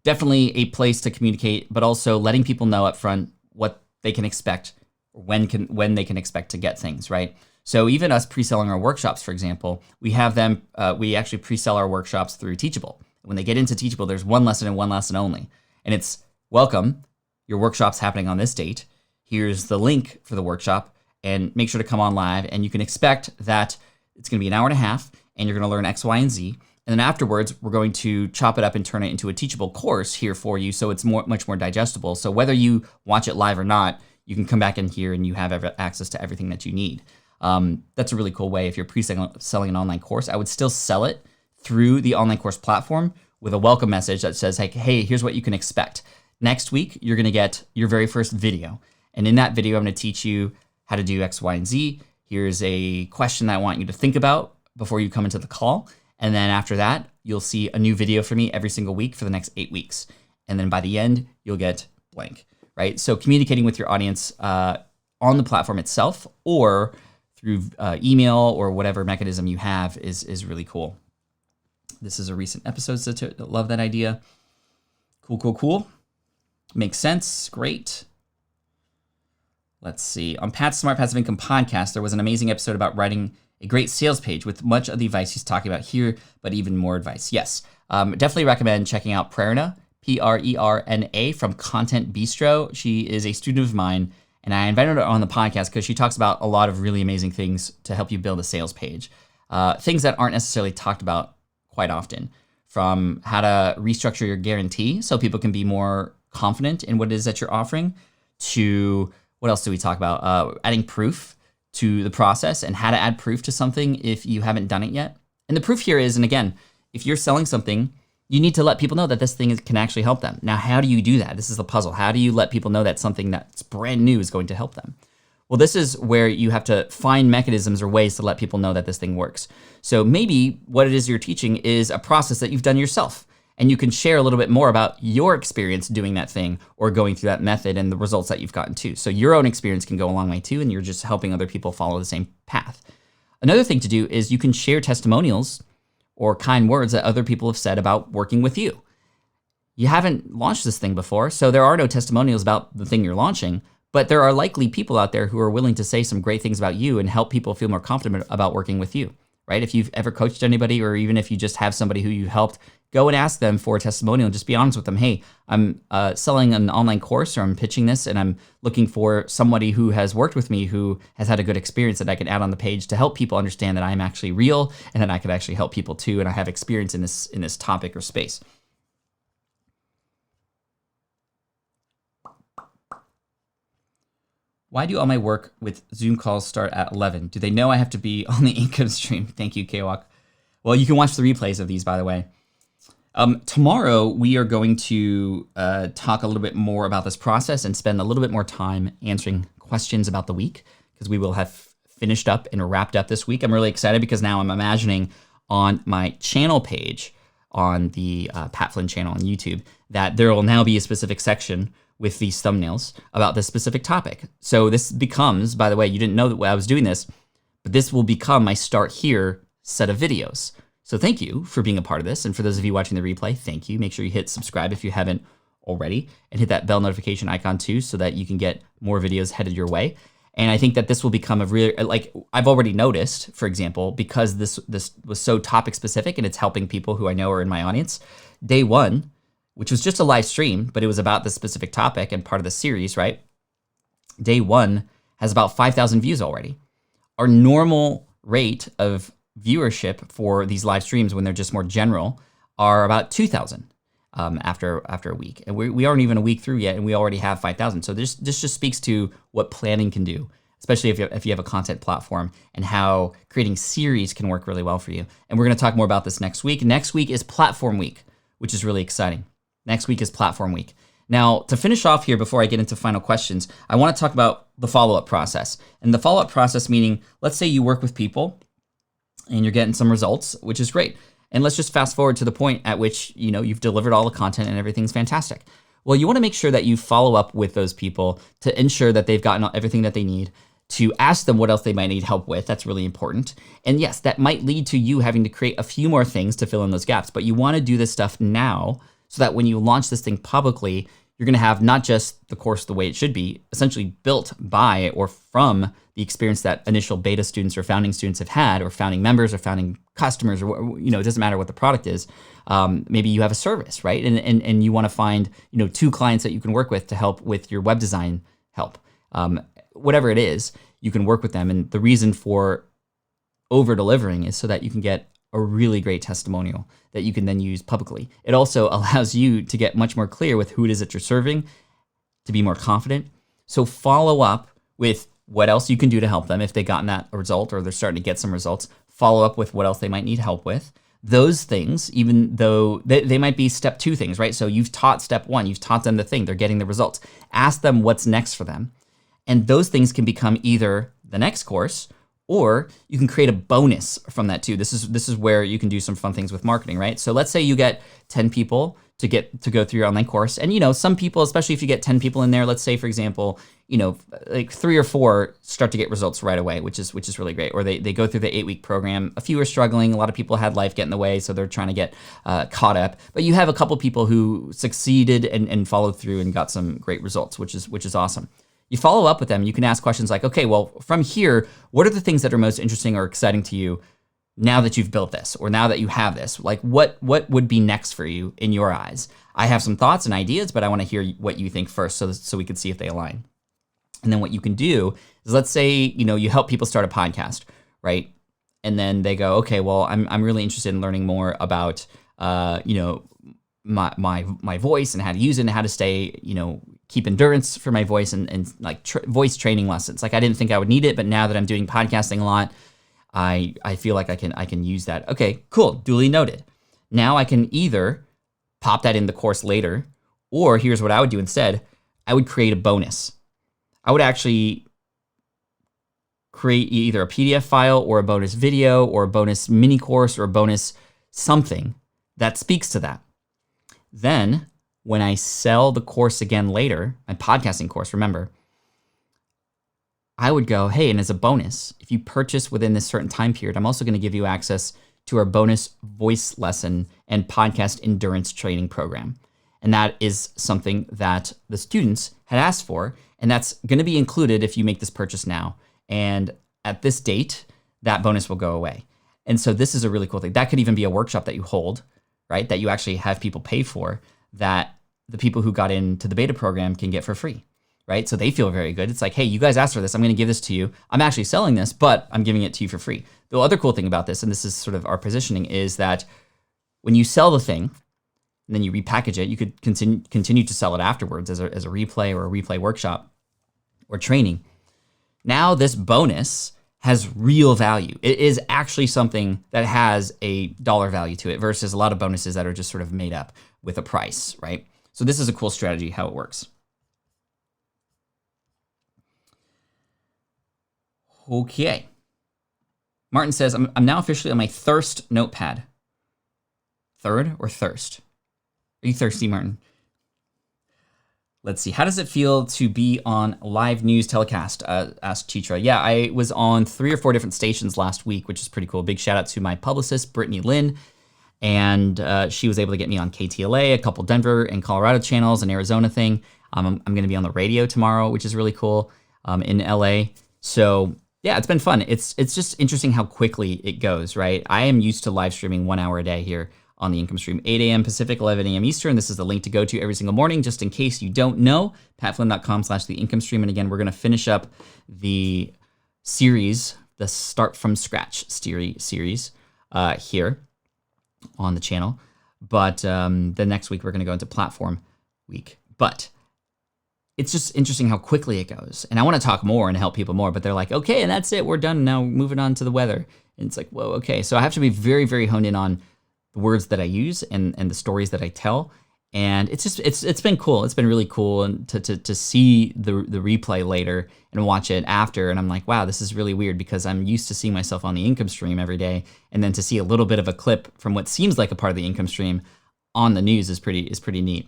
definitely a place to communicate, but also letting people know up front what they can expect, when they can expect to get things, right? So even us pre-selling our workshops, for example, we have them, we actually pre-sell our workshops through Teachable. When they get into Teachable, there's one lesson and one lesson only. And it's, welcome, your workshop's happening on this date. Here's the link for the workshop, and make sure to come on live. And you can expect that it's going to be an hour and a half, and you're going to learn X, Y, and Z. And then afterwards, we're going to chop it up and turn it into a teachable course here for you, so it's much more digestible. So whether you watch it live or not, you can come back in here and you have access to everything that you need. That's a really cool way. If you're pre-selling an online course, I would still sell it through the online course platform with a welcome message that says, hey, here's what you can expect. Next week, you're going to get your very first video. And in that video, I'm going to teach you how to do X, Y, and Z. Here's a question that I want you to think about before you come into the call. And then after that, you'll see a new video from me every single week for the next 8 weeks. And then by the end, you'll get blank, right? So communicating with your audience on the platform itself or through email or whatever mechanism you have is really cool. This is a recent episode, so love that idea. Cool. Makes sense. Great. Let's see. On Pat's Smart Passive Income podcast, there was an amazing episode about writing a great sales page with much of the advice he's talking about here, but even more advice. Yes. Definitely recommend checking out Prerna, Prerna, from Content Bistro. She is a student of mine, and I invited her on the podcast because she talks about a lot of really amazing things to help you build a sales page. Things that aren't necessarily talked about quite often, from how to restructure your guarantee so people can be more confident in what it is that you're offering, to what else do we talk about? Adding proof to the process and how to add proof to something if you haven't done it yet. And the proof here is, and again, if you're selling something, you need to let people know that this thing can actually help them. Now, how do you do that? This is the puzzle. How do you let people know that something that's brand new is going to help them? Well, this is where you have to find mechanisms or ways to let people know that this thing works. So maybe what it is you're teaching is a process that you've done yourself, and you can share a little bit more about your experience doing that thing or going through that method and the results that you've gotten too. So your own experience can go a long way too, and you're just helping other people follow the same path. Another thing to do is you can share testimonials or kind words that other people have said about working with you. You haven't launched this thing before, so there are no testimonials about the thing you're launching, but there are likely people out there who are willing to say some great things about you and help people feel more confident about working with you, right? If you've ever coached anybody, or even if you just have somebody who you helped, go and ask them for a testimonial and just be honest with them. Hey, I'm selling an online course, or I'm pitching this, and I'm looking for somebody who has worked with me who has had a good experience that I can add on the page to help people understand that I'm actually real and that I could actually help people too, and I have experience in this topic or space. Why do all my work with Zoom calls start at 11? Do they know I have to be on the income stream? Thank you, Kwok. Well, you can watch the replays of these, by the way. Tomorrow, we are going to talk a little bit more about this process and spend a little bit more time answering questions about the week, because we will have finished up and wrapped up this week. I'm really excited because now I'm imagining on my channel page on the Pat Flynn channel on YouTube that there will now be a specific section with these thumbnails about this specific topic. So this becomes, by the way, you didn't know that I was doing this, but this will become my Start Here set of videos. So thank you for being a part of this. And for those of you watching the replay, thank you. Make sure you hit subscribe if you haven't already, and hit that bell notification icon too, so that you can get more videos headed your way. And I think that this will become a real, like I've already noticed, for example, because this was so topic specific and it's helping people who I know are in my audience. Day one, which was just a live stream, but it was about this specific topic and part of the series, right? Day one has about 5,000 views already. Our normal rate of viewership for these live streams, when they're just more general, are about 2,000 after a week. And we aren't even a week through yet, and we already have 5,000. So this just speaks to what planning can do, especially if you have a content platform, and how creating series can work really well for you. And we're gonna talk more about this next week. Next week is Platform Week, which is really exciting. Next week is Platform Week. Now, to finish off here before I get into final questions, I wanna talk about the follow-up process. And the follow-up process meaning, let's say you work with people and you're getting some results, which is great. And let's just fast forward to the point at which, you know, you've delivered all the content and everything's fantastic. Well, you wanna make sure that you follow up with those people to ensure that they've gotten everything that they need, to ask them what else they might need help with. That's really important. And yes, that might lead to you having to create a few more things to fill in those gaps, but you wanna do this stuff now so that when you launch this thing publicly, you're gonna have not just the course the way it should be, essentially built by or from the experience that initial beta students or founding students have had, or founding members or founding customers, or, you know, it doesn't matter what the product is. Maybe you have a service, right? And you wanna find, you know, 2 clients that you can work with to help with your web design help. Whatever it is, you can work with them. And the reason for over delivering is so that you can get a really great testimonial that you can then use publicly. It also allows you to get much more clear with who it is that you're serving, to be more confident. So follow up with what else you can do to help them if they've gotten that result or they're starting to get some results. Follow up with what else they might need help with. Those things, even though they might be step 2 things, right? So you've taught step 1, you've taught them the thing, they're getting the results. Ask them what's next for them. And those things can become either the next course, or you can create a bonus from that too. This is where you can do some fun things with marketing, right? So let's say you get 10 people to go through your online course. And you know, some people, especially if you get 10 people in there, let's say for example, you know, like 3 or 4 start to get results right away, which is really great. Or they go through the 8-week program. A few are struggling. A lot of people had life get in the way, so they're trying to get caught up. But you have a couple people who succeeded and followed through and got some great results, which is awesome. You follow up with them. You can ask questions like, okay, well, from here, what are the things that are most interesting or exciting to you now that you've built this, or now that you have this? Like, what would be next for you in your eyes? I have some thoughts and ideas, but I want to hear what you think first, so we can see if they align. And then what you can do is, let's say, you know, you help people start a podcast, right? And then they go, okay, well, I'm really interested in learning more about, you know, my voice and how to use it and how to stay, you know, keep endurance for my voice and like voice training lessons. Like, I didn't think I would need it, but now that I'm doing podcasting a lot, I feel like I can use that. Okay, cool, duly noted. Now I can either pop that in the course later, or here's what I would do instead. I would create a bonus. I would actually create either a PDF file or a bonus video or a bonus mini course or a bonus something that speaks to that. Then when I sell the course again later, my podcasting course, remember, I would go, hey, and as a bonus, if you purchase within this certain time period, I'm also gonna give you access to our bonus voice lesson and podcast endurance training program. And that is something that the students had asked for, and that's gonna be included if you make this purchase now. And at this date, that bonus will go away. And so this is a really cool thing. That could even be a workshop that you hold, right? That you actually have people pay for, that the people who got into the beta program can get for free, right? So they feel very good. It's like, hey, you guys asked for this. I'm gonna give this to you. I'm actually selling this, but I'm giving it to you for free. The other cool thing about this, and this is sort of our positioning, is that when you sell the thing, and then you repackage it, you could continue to sell it afterwards as a replay or a replay workshop or training. Now this bonus has real value. It is actually something that has a dollar value to it versus a lot of bonuses that are just sort of made up with a price, right? So this is a cool strategy, how it works. Okay. Martin says, I'm now officially on my thirst notepad. Third or thirst? Are you thirsty, Martin? Let's see. How does it feel to be on live news telecast? Asked Chitra. Yeah, I was on 3 or 4 different stations last week, which is pretty cool. Big shout out to my publicist, Brittany Lynn. And she was able to get me on KTLA, a couple Denver and Colorado channels, an Arizona thing. I'm going to be on the radio tomorrow, which is really cool, in LA. So yeah, it's been fun. It's just interesting how quickly it goes, right? I am used to live streaming 1 hour a day here on the Income Stream, 8 a.m. Pacific, 11 a.m. Eastern. This is the link to go to every single morning, just in case you don't know, patflynn.com/theincomestream. And again, we're going to finish up the series, the Start From Scratch series here on the channel. But the next week, we're going to go into platform week. But it's just interesting how quickly it goes. And I want to talk more and help people more, but they're like, okay, and that's it. We're done. Now moving on to the weather. And it's like, whoa, okay. So I have to be very, very honed in on the words that I use and the stories that I tell. And it's been cool. It's been really cool and to see the replay later and watch it after. And I'm like, wow, this is really weird because I'm used to seeing myself on the Income Stream every day. And then to see a little bit of a clip from what seems like a part of the Income Stream on the news is pretty neat.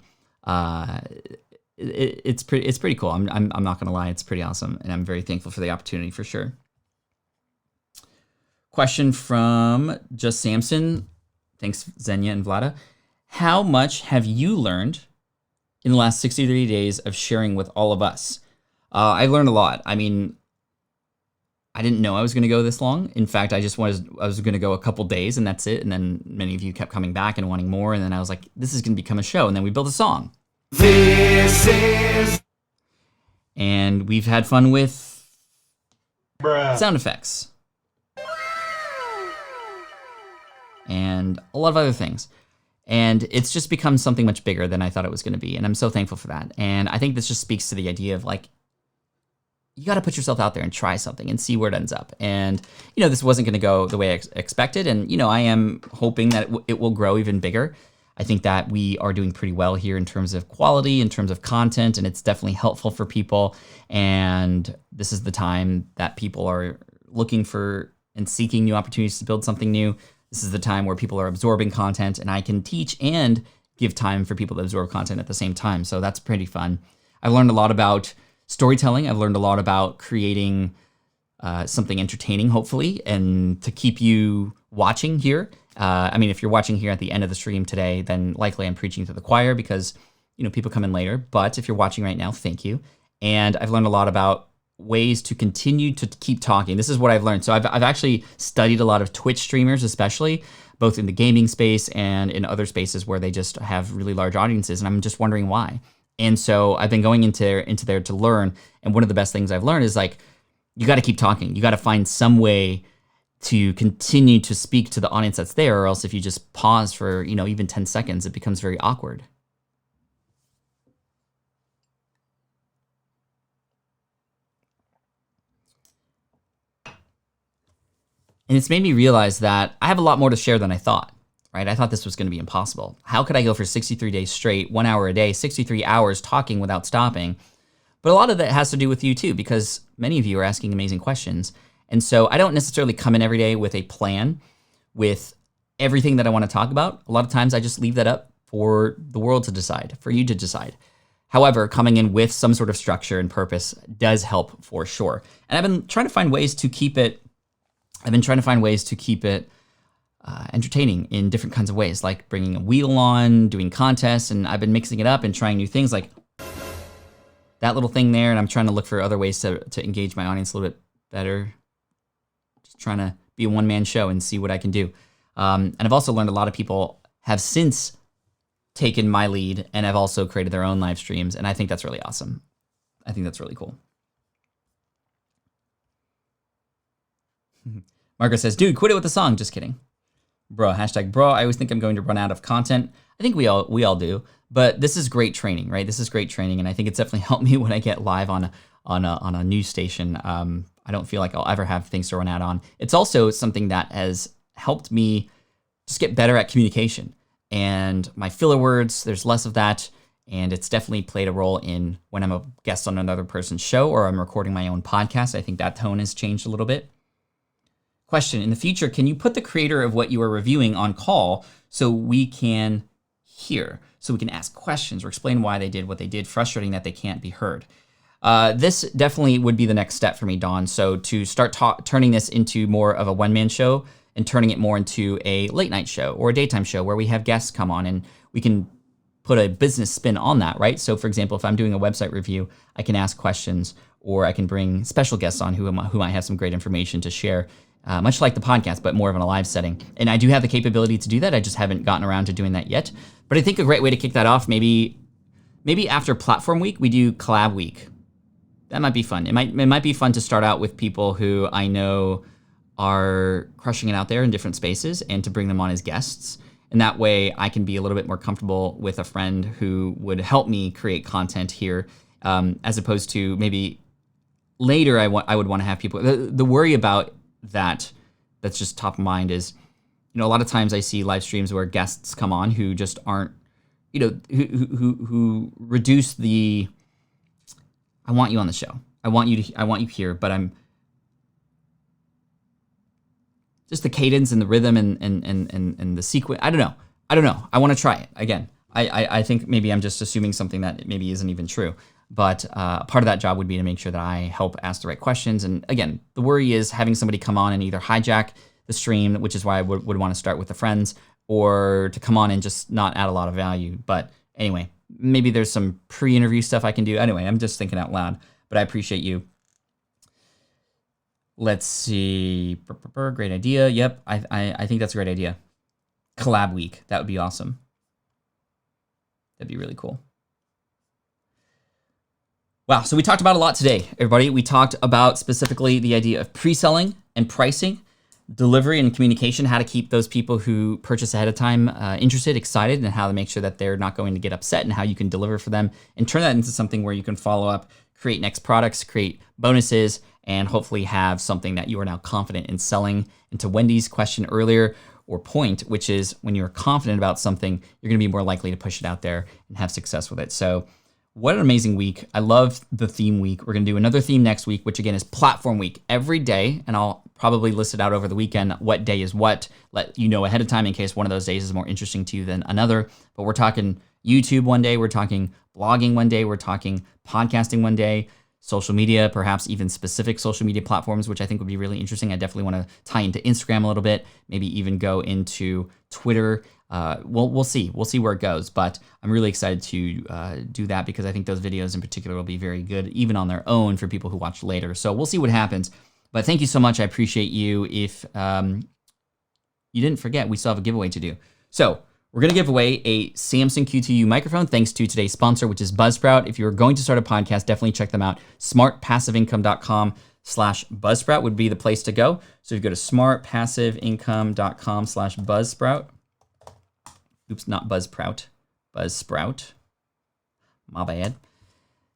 It's pretty cool. I'm not gonna lie, it's pretty awesome, and I'm very thankful for the opportunity for sure. Question from Just Samson. Thanks, Xenia and Vlada. How much have you learned in the last 63 days of sharing with all of us? I've learned a lot. I mean, I didn't know I was going to go this long. In fact, I was going to go a couple days and that's it. And then many of you kept coming back and wanting more. And then I was like, this is going to become a show. And then we built a song. This is... And we've had fun with sound effects. And a lot of other things. And it's just become something much bigger than I thought it was going to be. And I'm so thankful for that. And I think this just speaks to the idea of like, you got to put yourself out there and try something and see where it ends up. And, you know, this wasn't going to go the way I expected. And, you know, I am hoping that it will grow even bigger. I think that we are doing pretty well here in terms of quality, in terms of content, and it's definitely helpful for people. And this is the time that people are looking for and seeking new opportunities to build something new. This is the time where people are absorbing content, and I can teach and give time for people to absorb content at the same time. So that's pretty fun. I've learned a lot about storytelling. I've learned a lot about creating something entertaining, hopefully, and to keep you watching here. I mean, if you're watching here at the end of the stream today, then likely I'm preaching to the choir because, you know, people come in later. But if you're watching right now, thank you. And I've learned a lot about ways to continue to keep talking. This is what I've learned. So I've actually studied a lot of Twitch streamers, especially both in the gaming space and in other spaces where they just have really large audiences. And I'm just wondering why. And so I've been going into there to learn. And one of the best things I've learned is like, you got to keep talking. You got to find some way to continue to speak to the audience that's there, or else if you just pause for, you know, even 10 seconds, it becomes very awkward. And it's made me realize that I have a lot more to share than I thought, right? I thought this was going to be impossible. How could I go for 63 days straight, 1 hour a day, 63 hours talking without stopping? But a lot of that has to do with you too, because many of you are asking amazing questions. And so I don't necessarily come in every day with a plan, with everything that I want to talk about. A lot of times I just leave that up for the world to decide, for you to decide. However, coming in with some sort of structure and purpose does help for sure. And I've been trying to find ways to keep it entertaining in different kinds of ways, like bringing a wheel on, doing contests, and I've been mixing it up and trying new things like that little thing there, and I'm trying to look for other ways to engage my audience a little bit better. Just trying to be a one-man show and see what I can do. And I've also learned a lot of people have since taken my lead and have also created their own live streams, and I think that's really awesome. I think that's really cool. Margaret says, dude, quit it with the song. Just kidding. Bro, hashtag bro. I always think I'm going to run out of content. I think we all do. But this is great training, right? This is great training, and I think it's definitely helped me when I get live on a news station. I don't feel like I'll ever have things to run out on. It's also something that has helped me just get better at communication. And my filler words, there's less of that, and it's definitely played a role in when I'm a guest on another person's show or I'm recording my own podcast. I think that tone has changed a little bit. Question, in the future, can you put the creator of what you are reviewing on call so we can hear, so we can ask questions or explain why they did what they did? Frustrating that they can't be heard. This definitely would be the next step for me, Dawn. So to start turning this into more of a one-man show and turning it more into a late night show or a daytime show where we have guests come on and we can put a business spin on that, right? So for example, if I'm doing a website review, I can ask questions or I can bring special guests on who might have some great information to share, much like the podcast, but more of in a live setting. And I do have the capability to do that. I just haven't gotten around to doing that yet. But I think a great way to kick that off, maybe after Platform Week, we do Collab Week. That might be fun. It might be fun to start out with people who I know are crushing it out there in different spaces and to bring them on as guests. And that way I can be a little bit more comfortable with a friend who would help me create content here, as opposed to maybe later I would want to have people. The worry about that's just top of mind is, a lot of times I see live streams where guests come on who just aren't, who reduce the, I want you on the show. I want you here, but I'm just the cadence and the rhythm and the sequence. I don't know. I want to try it again. I think maybe I'm just assuming something that maybe isn't even true. But part of that job would be to make sure that I help ask the right questions. And again, the worry is having somebody come on and either hijack the stream, which is why I would want to start with the friends, or to come on and just not add a lot of value. But anyway, maybe there's some pre-interview stuff I can do. Anyway, I'm just thinking out loud, but I appreciate you. Let's see. Great idea. Yep, I think that's a great idea. Collab Week. That would be awesome. That'd be really cool. Wow, so we talked about a lot today, everybody. We talked about specifically the idea of pre-selling and pricing, delivery and communication, how to keep those people who purchase ahead of time interested, excited, and how to make sure that they're not going to get upset, and how you can deliver for them and turn that into something where you can follow up, create next products, create bonuses, and hopefully have something that you are now confident in selling. And to Wendy's question earlier, or point, which is when you're confident about something, you're gonna be more likely to push it out there and have success with it. So what an amazing week. I love the theme week. We're gonna do another theme next week, which again is Platform Week every day. And I'll probably list it out over the weekend, what day is what, let you know ahead of time in case one of those days is more interesting to you than another. But we're talking YouTube one day, we're talking blogging one day, we're talking podcasting one day, social media, perhaps even specific social media platforms, which I think would be really interesting. I definitely want to tie into Instagram a little bit, maybe even go into Twitter. We'll see. We'll see where it goes. But I'm really excited to do that because I think those videos in particular will be very good, even on their own for people who watch later. So we'll see what happens. But thank you so much. I appreciate you. If you didn't forget, we still have a giveaway to do. So we're going to give away a Samson Q2U microphone thanks to today's sponsor, which is Buzzsprout. If you're going to start a podcast, definitely check them out. smartpassiveincome.com/Buzzsprout would be the place to go. So if you go to smartpassiveincome.com/Buzzsprout, oops, not Buzzsprout, Buzzsprout, my bad.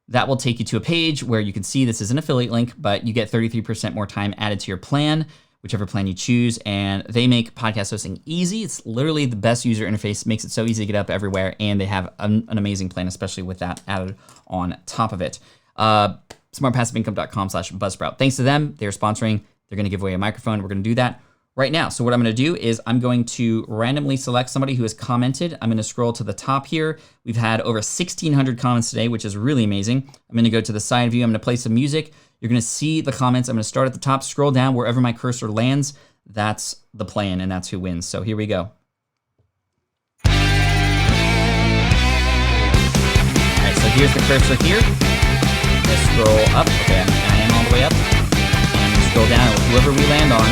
That will take you to a page where you can see this is an affiliate link, but you get 33% more time added to your plan, whichever plan you choose, and they make podcast hosting easy. It's literally the best user interface, makes it so easy to get up everywhere, and they have an amazing plan, especially with that added on top of it. Smartpassiveincome.com/Buzzsprout. Thanks to them, they're sponsoring. They're gonna give away a microphone. We're gonna do that right now. So what I'm gonna do is I'm going to randomly select somebody who has commented. I'm gonna scroll to the top here. We've had over 1,600 comments today, which is really amazing. I'm gonna go to the side view. I'm gonna play some music. You're gonna see the comments. I'm gonna start at the top, scroll down wherever my cursor lands. That's the plan and that's who wins. So here we go. All right, so here's the cursor here. Let's scroll up. Okay, I am all the way up. And scroll down. Whoever we land on,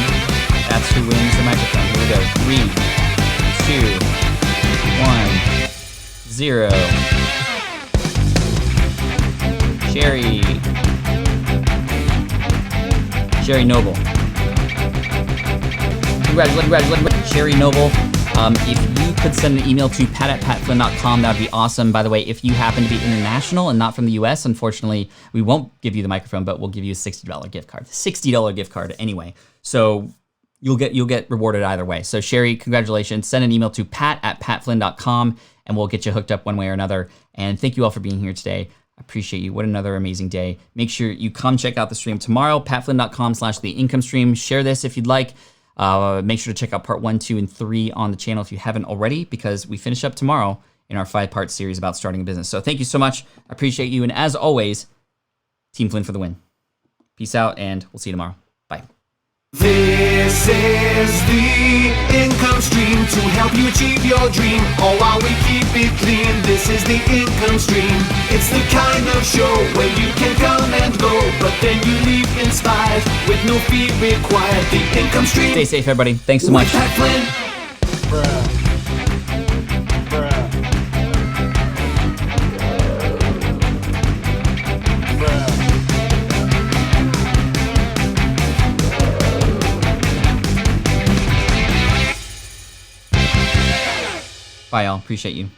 that's who wins the microphone. Here we go. 3, 2, 1, 0. Sherry Noble. Congratulations, Sherry Noble. If you could send an email to pat@patflynn.com, that would be awesome. By the way, if you happen to be international and not from the US, unfortunately, we won't give you the microphone, but we'll give you a $60 gift card. $60 gift card anyway. So you'll get rewarded either way. So Sherry, congratulations. Send an email to pat@patflynn.com and we'll get you hooked up one way or another. And thank you all for being here today. I Appreciate you. What another amazing day. Make sure you come check out the stream tomorrow, patflynn.com/theincome stream. Share this if you'd like. Make sure to check out part 1, 2, and 3 on the channel if you haven't already, because we finish up tomorrow in our 5-part series about starting a business. So thank you so much. I appreciate you. And as always, Team Flynn for the win. Peace out, and we'll see you tomorrow. Bye. This is the income stream to help you achieve your dream, all while we keep it clean. This is the income stream. It's the kind of show where you can come and go, but then you leave inspired with no fee required. The income stream. Stay safe, everybody. Thanks so much. Pat Flynn. Bye, y'all. Appreciate you.